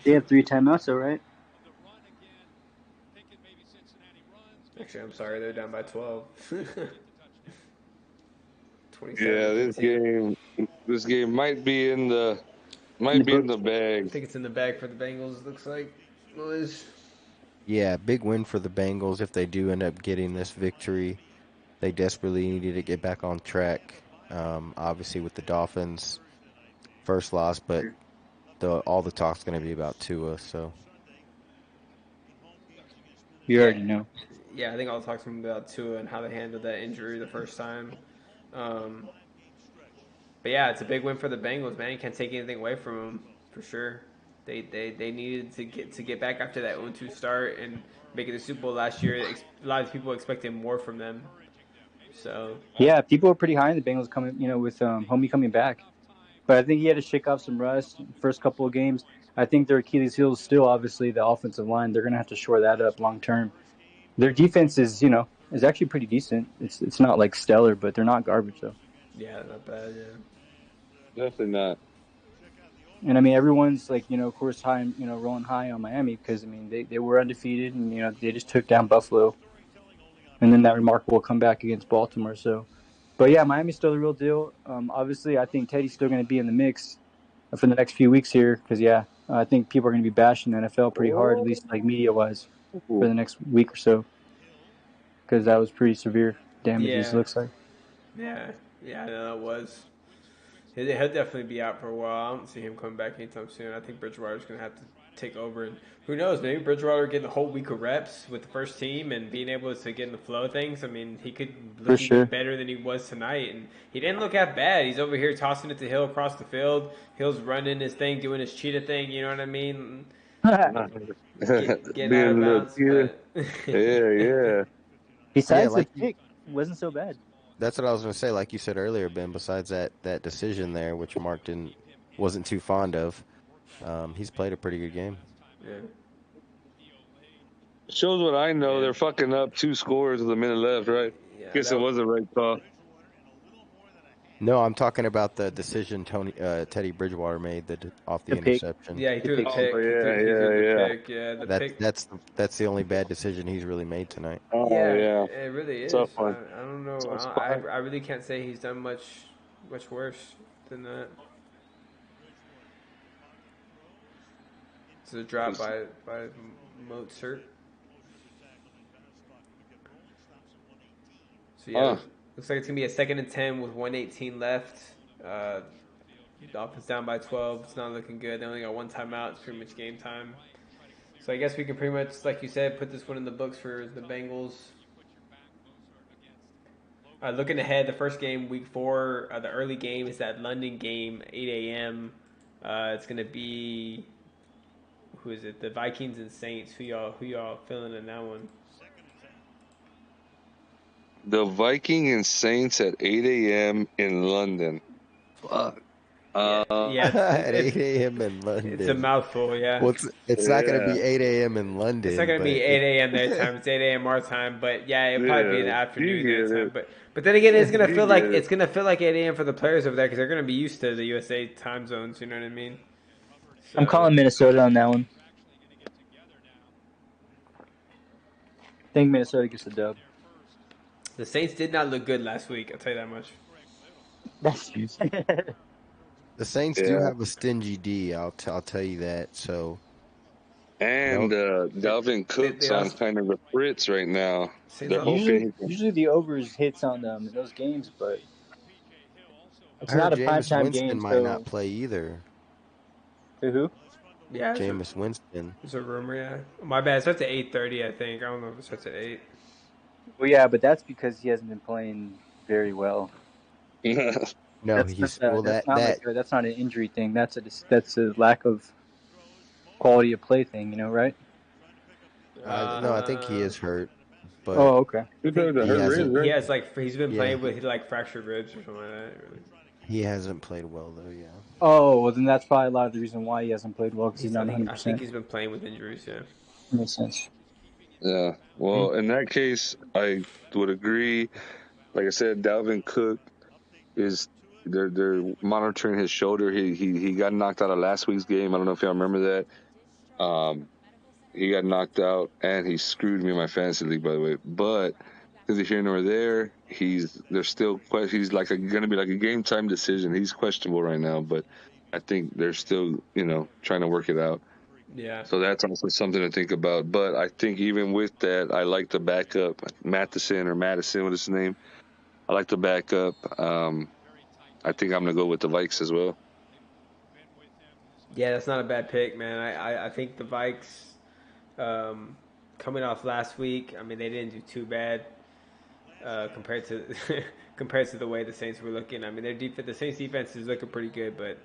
They have 3 timeouts, though, right? Actually, I'm sorry, they're down by 12. 27. Yeah, this game might be in the bag. I think it's in the bag for the Bengals. Looks like. Yeah, big win for the Bengals if they do end up getting this victory. They desperately needed to get back on track. Obviously, with the Dolphins, first loss, but all the talk's going to be about Tua. So You already know. Yeah, I think all the talk's going to be about Tua and how they handled that injury the first time. But yeah, it's a big win for the Bengals, man. You can't take anything away from them for sure. They needed to get back after that 0-2 start and make it the Super Bowl last year. A lot of people expected more from them. So yeah, people were pretty high in the Bengals coming, with Homie coming back. But I think he had to shake off some rust first couple of games. I think their Achilles heel is still obviously the offensive line. They're going to have to shore that up long term. Their defense is actually pretty decent. It's not like stellar, but they're not garbage though. Yeah, not bad. Yeah, definitely not. And I mean, everyone's like, of course, high, rolling high on Miami because I mean they were undefeated and they just took down Buffalo, and then that remarkable comeback against Baltimore. So, but yeah, Miami's still the real deal. Obviously, I think Teddy's still going to be in the mix for the next few weeks here because I think people are going to be bashing the NFL pretty hard, at least like media wise, for the next week or so because that was pretty severe damages. Yeah. Looks like. Yeah, I know it was. He'll definitely be out for a while. I don't see him coming back anytime soon. I think Bridgewater's going to have to take over. And who knows, maybe Bridgewater getting a whole week of reps with the first team and being able to get in the flow of things. I mean, he could look even better than he was tonight. And he didn't look that bad. He's over here tossing it to Hill across the field. Hill's running his thing, doing his cheetah thing, you know what I mean? Getting out of bounds. Yeah. Besides the pick, wasn't so bad. That's what I was going to say. Like you said earlier, Ben, besides that decision there, which Mark wasn't too fond of, he's played a pretty good game. Yeah. Shows what I know. They're fucking up 2 scores with a minute left, right? Yeah, guess it was the right call. No, I'm talking about the decision Teddy Bridgewater made off the interception. Yeah, he threw the pick. Yeah. That's the only bad decision he's really made tonight. Oh, yeah. It really is. Tough one. I don't know. I really can't say he's done much worse than that. It's a drop by Mozart. So yeah. Looks like it's going to be a 2nd and 10 with 1:18 left. Dolphins down by 12. It's not looking good. They only got 1 timeout. It's pretty much game time. So I guess we can pretty much, like you said, put this one in the books for the Bengals. Looking ahead, the first game, week 4, the early game is that London game, 8 a.m. It's going to be, who is it? The Vikings and Saints. Who y'all feeling in that one? The Viking and Saints at 8 a.m. in London. Fuck. At 8 a.m. in London. It's a mouthful, yeah. Well, it's not going to be 8 a.m. in London. It's not going to be 8 a.m. their time. It's 8 a.m. our time, but yeah, it'll probably be in the afternoon their time. But then again, it's going to feel like 8 a.m. for the players over there because they're going to be used to the USA time zones. You know what I mean? So, I'm calling Minnesota on that one. I think Minnesota gets the dub. The Saints did not look good last week. I'll tell you that much. That's true. The Saints do have a stingy D. I'll tell you that. So, and Dalvin Cook's on kind of the fritz right now. Usually the overs hits on them in those games, but it's not a primetime game. Might not play either. Who? Yeah, Jameis Winston. There's a rumor. Yeah, my bad. It starts at 8:30. I think. I don't know if it starts at 8. Well, yeah, but that's because he hasn't been playing very well. No, that's not an injury thing. That's a lack of quality of play thing, right? No, I think he is hurt. But okay. He's been playing with fractured ribs or something like that. Really. He hasn't played well though. Yeah. Oh well, then that's probably a lot of the reason why he hasn't played well because he's not 100%. I think he's been playing with injuries. Yeah. Makes sense. Yeah. Well, in that case, I would agree. Like I said, Dalvin Cook is they're monitoring his shoulder. He got knocked out of last week's game. I don't know if y'all remember that. He got knocked out, and he screwed me in my fantasy league, by the way. But neither here nor there. He's like going to be like a game time decision. He's questionable right now, but I think they're still trying to work it out. Yeah. So that's also something to think about. But I think even with that, I like the backup, Madison, what is his name? I like the backup. I think I'm going to go with the Vikes as well. Yeah, that's not a bad pick, man. I think the Vikes, coming off last week, I mean, they didn't do too bad compared to compared to the way the Saints were looking. I mean, the Saints defense is looking pretty good, but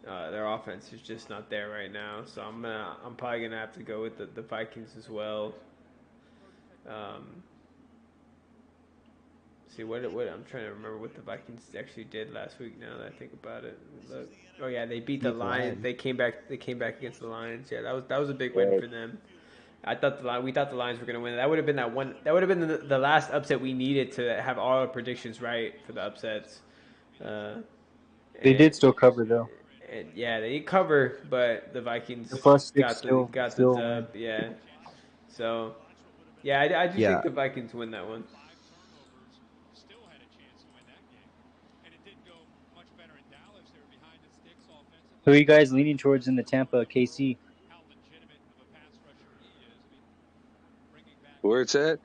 their offense is just not there right now. So I'm probably gonna have to go with the Vikings as well. See what I'm trying to remember what the Vikings actually did last week. Now that I think about it, look. Oh yeah, they beat the Lions. They came back. They came back against the Lions. Yeah, that was a big win for them. We thought the Lions were going to win. That would have been that one. That would have been the last upset we needed to have all our predictions right for the upsets. They did still cover though. And yeah, they did cover, but the Vikings got the dub. Yeah. So, yeah, I do think the Vikings win that one. Who are you guys leaning towards in the Tampa KC? Where it's at?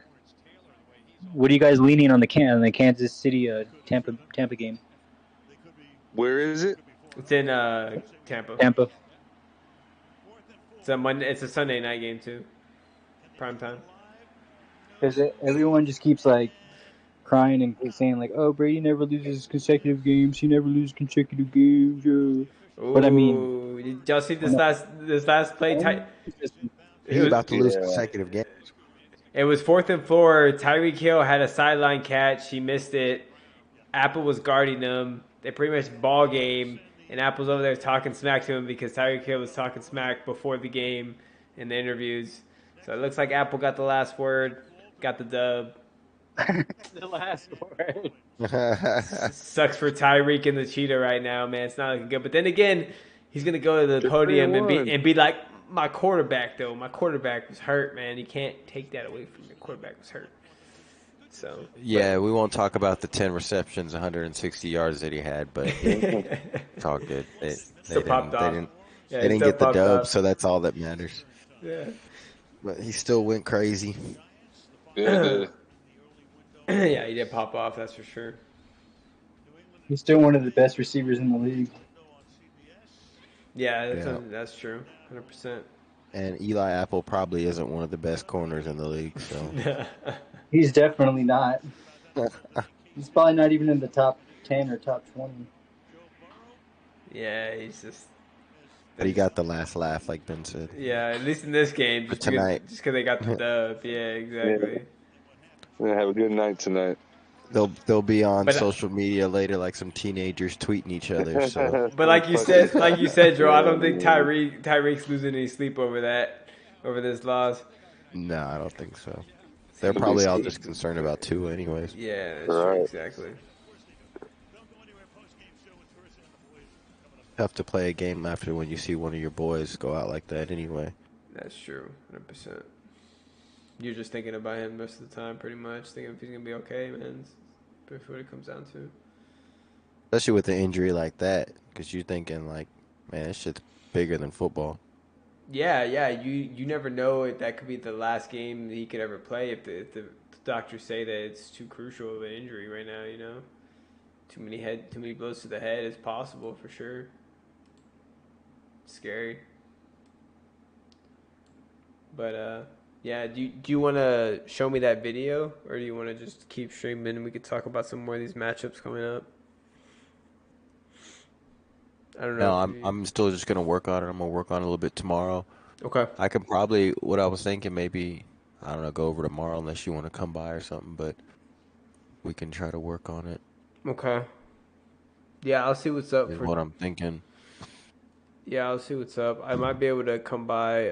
What are you guys leaning on the Kansas City Tampa game? Where is it? It's in Tampa. Tampa. It's a Monday. It's a Sunday night game too. Prime time. Because everyone just keeps like crying and saying like, "Oh, Brady never loses consecutive games. He never loses consecutive games." But I mean, did y'all see this last play? He's about to lose consecutive games. It was 4th and 4. Tyreek Hill had a sideline catch. He missed it. Apple was guarding him. They pretty much ball game, and Apple's over there talking smack to him because Tyreek Hill was talking smack before the game in the interviews. So it looks like Apple got the last word, got the dub. The last word. Sucks for Tyreek and the Cheetah right now, man. It's not looking good. But then again, he's gonna go to the podium and be like, my quarterback was hurt, man. You can't take that away from your quarterback was hurt. So yeah, we won't talk about the 10 receptions, 160 yards that he had, but it's all good. They didn't get the dub, so that's all that matters. Yeah. But he still went crazy. Yeah. Yeah, he did pop off, that's for sure. He's still one of the best receivers in the league. Yeah, that's true. 100%. And Eli Apple probably isn't one of the best corners in the league, so. He's definitely not. He's probably not even in the top 10 or top 20. Yeah, he's just... But he got the last laugh, like Ben said. Yeah, at least in this game. Just because they got the dub. Yeah, exactly. We're going to have a good night tonight. They'll be on social media later, like some teenagers tweeting each other. So. But like you said, Joe, I don't think Tyreek's losing any sleep over this loss. No, I don't think so. They're probably all just concerned about Tua, anyways. Yeah, that's true, exactly. Tough to play a game after when you see one of your boys go out like that, anyway. That's true, 100%. You're just thinking about him most of the time, pretty much, thinking if he's gonna be okay, man. That's what it comes down to. Especially with an injury like that, because you're thinking like, man, this shit's bigger than football. Yeah. You never know if that could be the last game that he could ever play if the doctors say that it's too crucial of an injury right now. You know, too many blows to the head is possible for sure. Scary. But yeah, do you want to show me that video, or do you want to just keep streaming and we could talk about some more of these matchups coming up? I don't know. No, I'm still just gonna work on it. I'm gonna work on it a little bit tomorrow. Okay. I could probably, what I was thinking, maybe, I don't know, go over tomorrow unless you want to come by or something, but we can try to work on it. Okay. Yeah, I'll see what's up. Is what I'm thinking. Yeah, I'll see what's up. I might be able to come by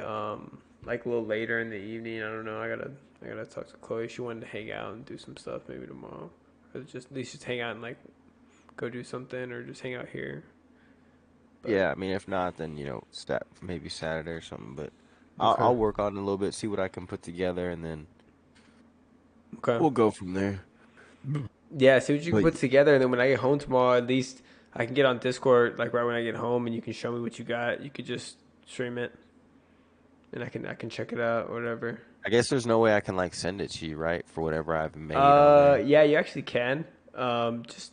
like a little later in the evening. I don't know. I gotta talk to Chloe. She wanted to hang out and do some stuff maybe tomorrow, or just at least just hang out and like go do something, or just hang out here. But, Yeah, I mean, if not, then maybe Saturday or something. But okay. I'll work on it a little bit, see what I can put together, and then Okay. we'll go from there. Yeah, see what you can But put together, and then when I get home tomorrow, at least I can get on Discord like right when I get home, and you can show me what you got. You could just stream it, and I can check it out or whatever. I guess there's no way I can like send it to you, right? For whatever I've made on there. Yeah, you actually can.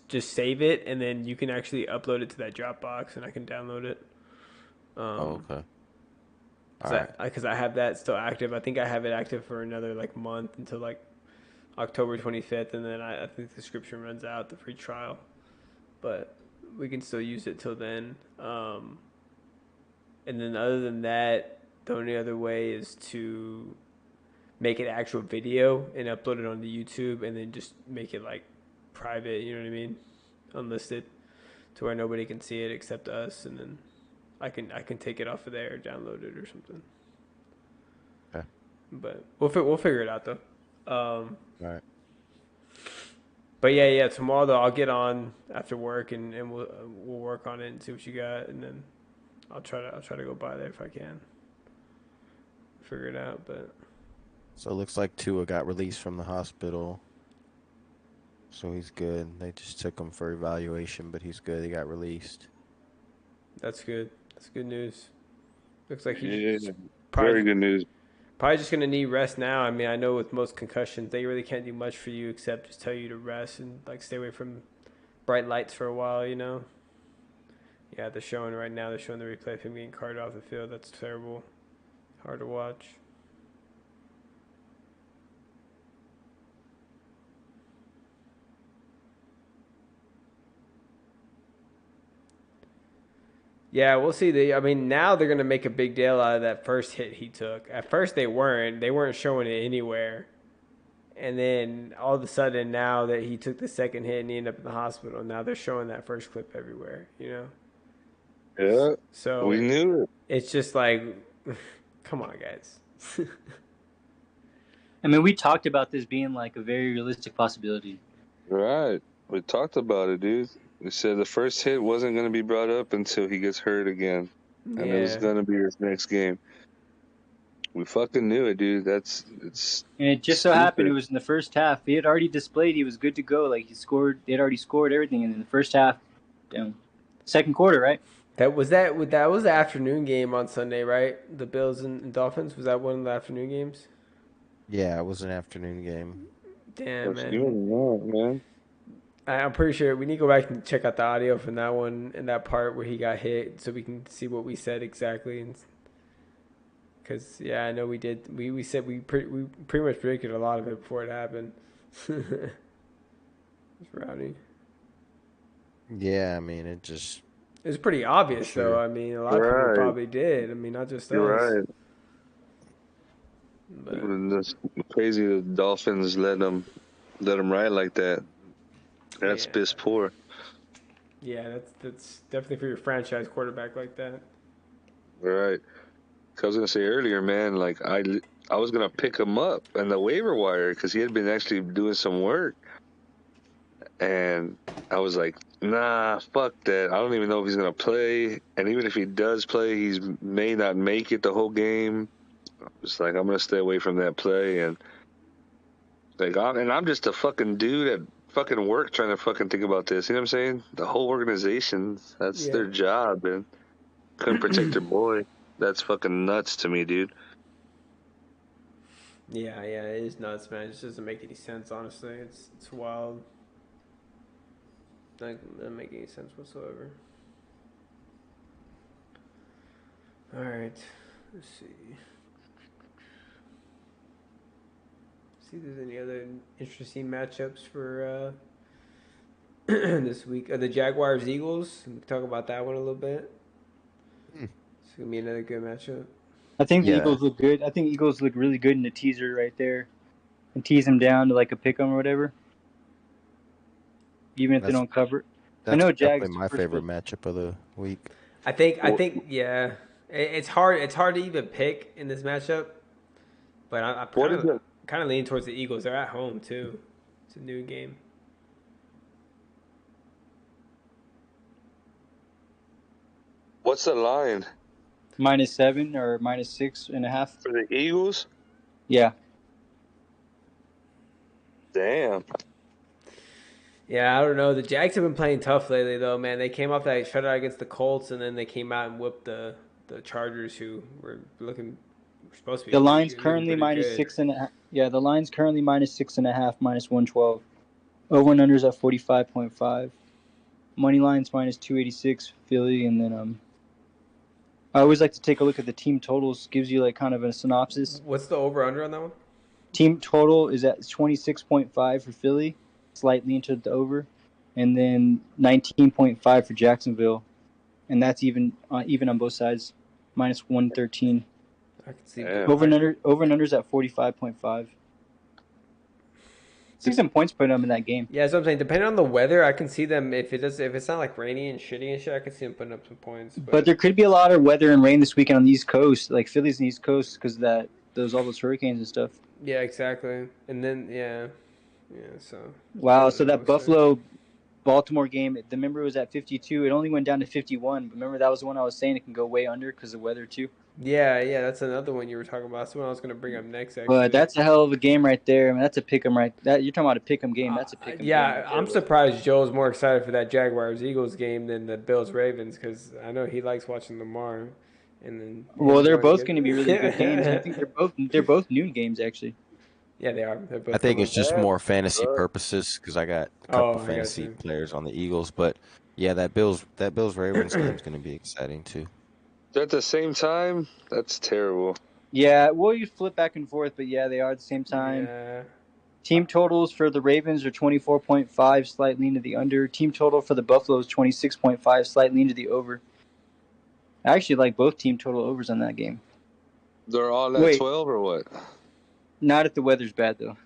Just save it, and then you can actually upload it to that Dropbox, and I can download it. Oh, okay. Because I have that still active. I think I have it active for another like month until like October 25th, and then I think the subscription runs out, the free trial. But we can still use it till then. And then other than that, the only other way is to make it actual video and upload it onto YouTube, and then just make it like private, you know what I mean? Unlisted, to where nobody can see it except us, and then I can take it off of there, download it or something. Okay. But we'll figure it out though. All right. But yeah. Tomorrow though, I'll get on after work, and we'll work on it and see what you got, and then I'll try to go by there if I can. Figure it out, but. So it looks like Tua got released from the hospital. So he's good. They just took him for evaluation, but he's good. He got released. That's good. That's good news. Looks like he's very good news. Probably just going to need rest now. I mean, I know with most concussions, they really can't do much for you except just tell you to rest and like stay away from bright lights for a while, you know? Yeah, they're showing right now. They're showing the replay of him getting carted off the field. That's terrible. Hard to watch. Yeah, we'll see. I mean, now they're going to make a big deal out of that first hit he took. At first, they weren't. They weren't showing it anywhere. And then all of a sudden, now that he took the second hit and he ended up in the hospital, now they're showing that first clip everywhere, you know? Yeah. So we knew it. It's just like, come on, guys. I mean, we talked about this being like a very realistic possibility. Right. We talked about it, dude. We said the first hit wasn't going to be brought up until he gets hurt again. And it was going to be his next game. We fucking knew it, dude. And it just so happened it was in the first half. He had already displayed he was good to go. Like, they had already scored everything. And in the first half, second quarter, right? That was the afternoon game on Sunday, right? The Bills and Dolphins. Was that one of the afternoon games? Yeah, it was an afternoon game. Damn, man. I'm pretty sure we need to go back and check out the audio from that one and that part where he got hit, so we can see what we said exactly. Because I know we did. We said we pretty much predicted a lot of it before it happened. It's rowdy. Yeah, I mean it was pretty obvious though. I mean, a lot of people probably did. I mean, not just us. You're right. But it's crazy the Dolphins let them ride like that. That's piss poor. Yeah, that's definitely for your franchise quarterback like that. Right. I was gonna say earlier, man. Like I was gonna pick him up on the waiver wire because he had been actually doing some work, and I was like, nah, fuck that. I don't even know if he's gonna play, and even if he does play, he may not make it the whole game. It's like I'm gonna stay away from that play, and I'm just a fucking dude at fucking work trying to fucking think about this. You know what I'm saying? The whole organization, that's their job, and couldn't protect their boy. That's fucking nuts to me, dude. Yeah, it is nuts, man. It just doesn't make any sense, honestly. It's wild. Doesn't make any sense whatsoever. All right, let's see. See if there's any other interesting matchups for this week. The Jaguars-Eagles. We can talk about that one a little bit. It's going to be another good matchup. I think the Eagles look good. I think Eagles look really good in the teaser right there. And tease them down to like a pick 'em or whatever. Even if they don't cover. That's I know Jags my favorite matchup of the week. I think, yeah. It's hard to even pick in this matchup But I'm kind of leaning towards the Eagles. They're at home too. It's a new game. What's the line? -7 or -6.5 for the Eagles? Yeah. Damn. Yeah, I don't know. The Jags have been playing tough lately, though, man. They came off that shutout against the Colts, and then they came out and whooped the Chargers, who were supposed to be The line's looking currently pretty minus good. 6.5. Yeah, the line's currently -6.5, -112. Over and unders at 45.5. Money line's -286 Philly, and then I always like to take a look at the team totals. Gives you like kind of a synopsis. What's the over under on that one? Team total is at 26.5 for Philly, slightly into the over, and then 19.5 for Jacksonville, and that's even on both sides, -113. I can see over and unders at 45.5. See some points put them in that game. Yeah, that's what I'm saying. Depending on the weather, I can see them if it's not like rainy and shitty and shit. I can see them putting up some points. But there could be a lot of weather and rain this weekend on the East Coast, like Philly's on the East Coast, because all those hurricanes and stuff. Yeah, exactly. And then so. Wow, so that Buffalo-Baltimore game, remember it was at 52. It only went down to 51. But remember that was the one I was saying it can go way under because of weather too. Yeah, that's another one you were talking about. That's the one I was going to bring up next. Actually, but that's a hell of a game right there. I mean, that's a pick'em right. That you're talking about a pick'em game. That's a pick'em. Yeah, game I'm surprised Joe's more excited for that Jaguars-Eagles game than the Bills-Ravens because I know he likes watching Lamar. And then they're both going to be really good games. I think they're both noon games actually. Yeah, they are. I think it's just more fantasy purposes because I got a couple of fantasy players on the Eagles, but yeah, that Bills Ravens game is going to be exciting too. At the same time, that's terrible. Yeah, well, you flip back and forth, but yeah, they are at the same time. Yeah. Team totals for the Ravens are 24.5, slightly into the under. Team total for the Buffalo is 26.5, slightly into the over. I actually like both team total overs on that game. They're all at 12 or what? Not if the weather's bad though.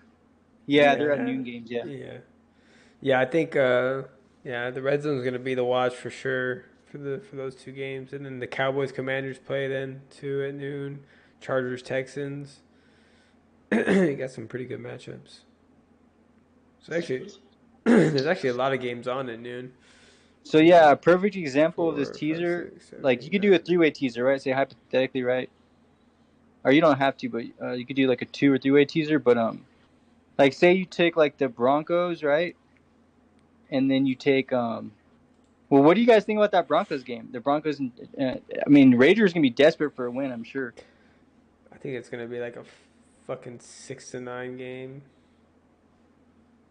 Yeah, they're at noon games. Yeah. I think the red zone is going to be the watch for sure for those two games, and then the Cowboys Commanders play then too at noon. Chargers Texans. You got some pretty good matchups. So actually, there's actually a lot of games on at noon. So yeah, a perfect example of this teaser, 5, 6, 7, like you could do a 3-way teaser, right? Say hypothetically, right? Or you don't have to, but you could do like a 2 or 3-way teaser. But like say you take like the Broncos, right? And then you take well, what do you guys think about that Broncos game? The Broncos, Raiders gonna be desperate for a win, I'm sure. I think it's gonna be like a fucking 6-9 game.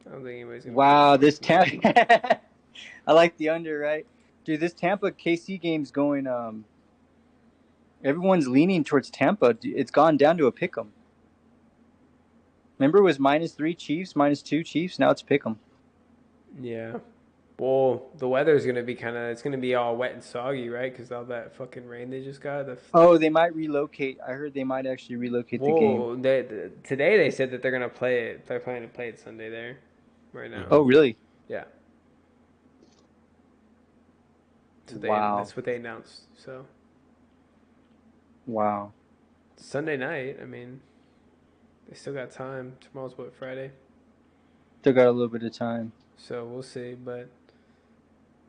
I don't think anybody's gonna. Wow, this Tampa. I like the under, right? Dude, this Tampa KC game's going. Everyone's leaning towards Tampa. It's gone down to a pick'em. Remember, it was -3 Chiefs, -2 Chiefs. Now it's pick'em. Yeah. Well, the weather is going to be it's going to be all wet and soggy, right? Because all that fucking rain they just got. They might relocate. I heard they might actually relocate the game. Today they said that they're going to play it. They're planning to play it Sunday there, right now. Oh, really? Yeah. So wow. That's what they announced, so. Wow. Sunday night, they still got time. Tomorrow's what, Friday? Still got a little bit of time. So we'll see, but.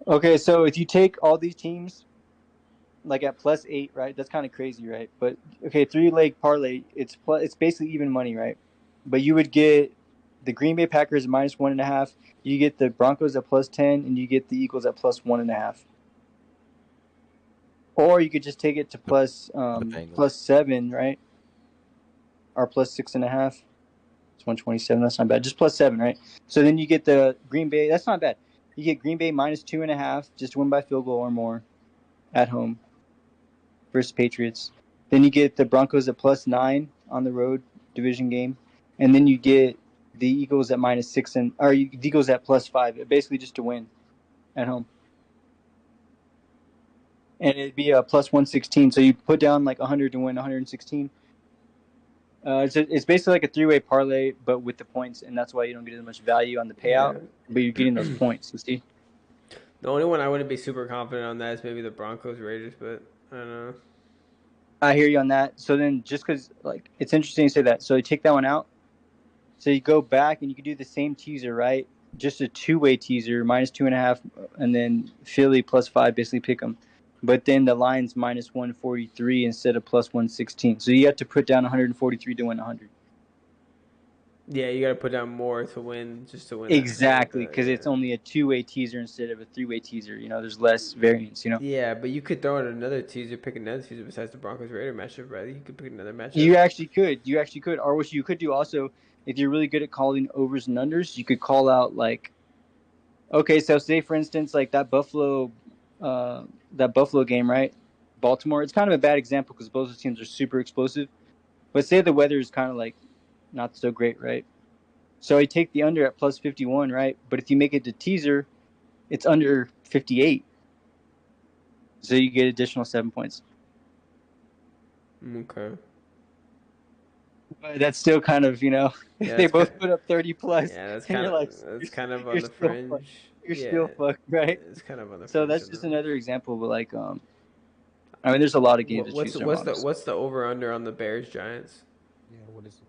Okay, so if you take all these teams, like at +8, right? That's kind of crazy, right? But okay, 3-leg parlay, it's basically even money, right? But you would get the Green Bay Packers at -1.5. You get the Broncos at +10, and you get the Eagles at +1.5. Or you could just take it to +7, right? Or +6.5. It's 127. That's not bad. Just +7, right? So then you get the Green Bay. That's not bad. You get Green Bay -2.5, just win by field goal or more at home versus Patriots. Then you get the Broncos at +9 on the road division game, and then you get the Eagles at -6 the Eagles at +5. Basically just to win at home. And it'd be a +116. So you put down like 100 to win 116. It's basically like a 3-way parlay, but with the points, and that's why you don't get as much value on the payout, but you're getting those points. You see? The only one I wouldn't be super confident on that is maybe the Broncos Raiders, but I don't know. I hear you on that. So then, just because like it's interesting to say that, so you take that one out. So you go back and you can do the same teaser, right? Just a two-way teaser, -2.5, and then Philly +5, basically pick them. But then the line's -143 instead of +116. So you have to put down 143 to win 100. Yeah, you got to put down more to win, just to win. Exactly, because it's only a two-way teaser instead of a three-way teaser. There's less variance. Yeah, but you could throw in another teaser, pick another teaser besides the Broncos Raider matchup, right? You could pick another matchup. You actually could. Or what you could do also, if you're really good at calling overs and unders, you could call out like, okay, so say for instance like that Buffalo game, right? Baltimore. It's kind of a bad example because both of the teams are super explosive. But say the weather is kind of like not so great, right? So I take the under at +51, right? But if you make it to teaser, it's under 58. So you get additional 7 points. Okay. But that's still kind of, if they both put up 30 plus, yeah, that's and kind you're of like, that's kind of on the fringe. You're still fucked, right? It's kind of on the fringe. So that's just another example, but like, I mean, there's a lot of games to choose from. What's the over under on the Bears Giants? Yeah, what is it?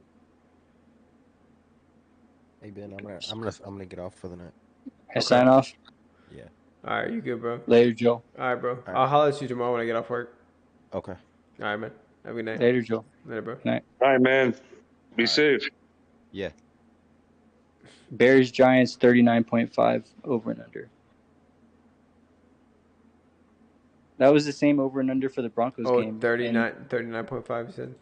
Hey Ben, I'm gonna get off for the night. I sign off. Yeah. All right, you good, bro? Later, Joe. All right, bro. I'll holler at you tomorrow when I get off work. Okay. All right, man. Have a good night. Later, Joe. Later, bro. Night. All right, man. Be safe. Yeah. Bears Giants 39.5 over and under. That was the same over and under for the Broncos game. 39.5 you said.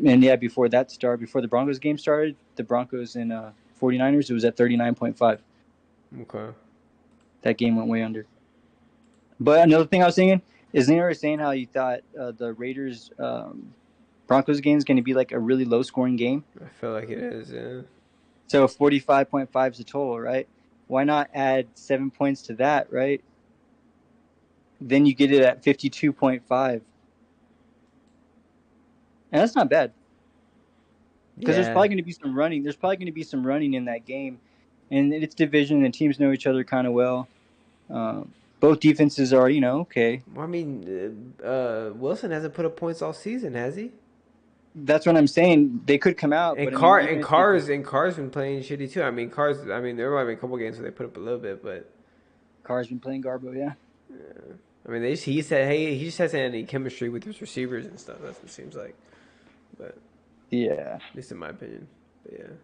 And yeah, before the Broncos game started, the Broncos and 49ers, it was at 39.5. Okay. That game went way under. But another thing I was thinking is, you were saying how you thought the Raiders Broncos game is going to be like a really low scoring game. I feel like it is, yeah. So 45.5 is the total, right? Why not add 7 points to that, right? Then you get it at 52.5. And that's not bad. Because there's probably going to be some running. There's probably going to be some running in that game. And it's division, and teams know each other kind of well. Both defenses are, okay. Well, I mean, Wilson hasn't put up points all season, has he? That's what I'm saying. They could come out. And Carr's been playing shitty too. I mean, there might be a couple games where they put up a little bit, but Carr's been playing Garbo, yeah. I mean, he said, hey, he just hasn't had any chemistry with his receivers and stuff. That's what it seems like. But yeah, at least in my opinion. But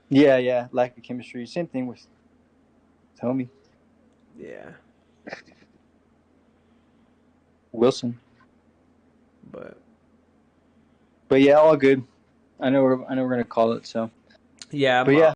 yeah, lack of chemistry. Same thing with Tommy. Yeah. Wilson. But yeah, all good. I know we're gonna call it. So yeah, but yeah.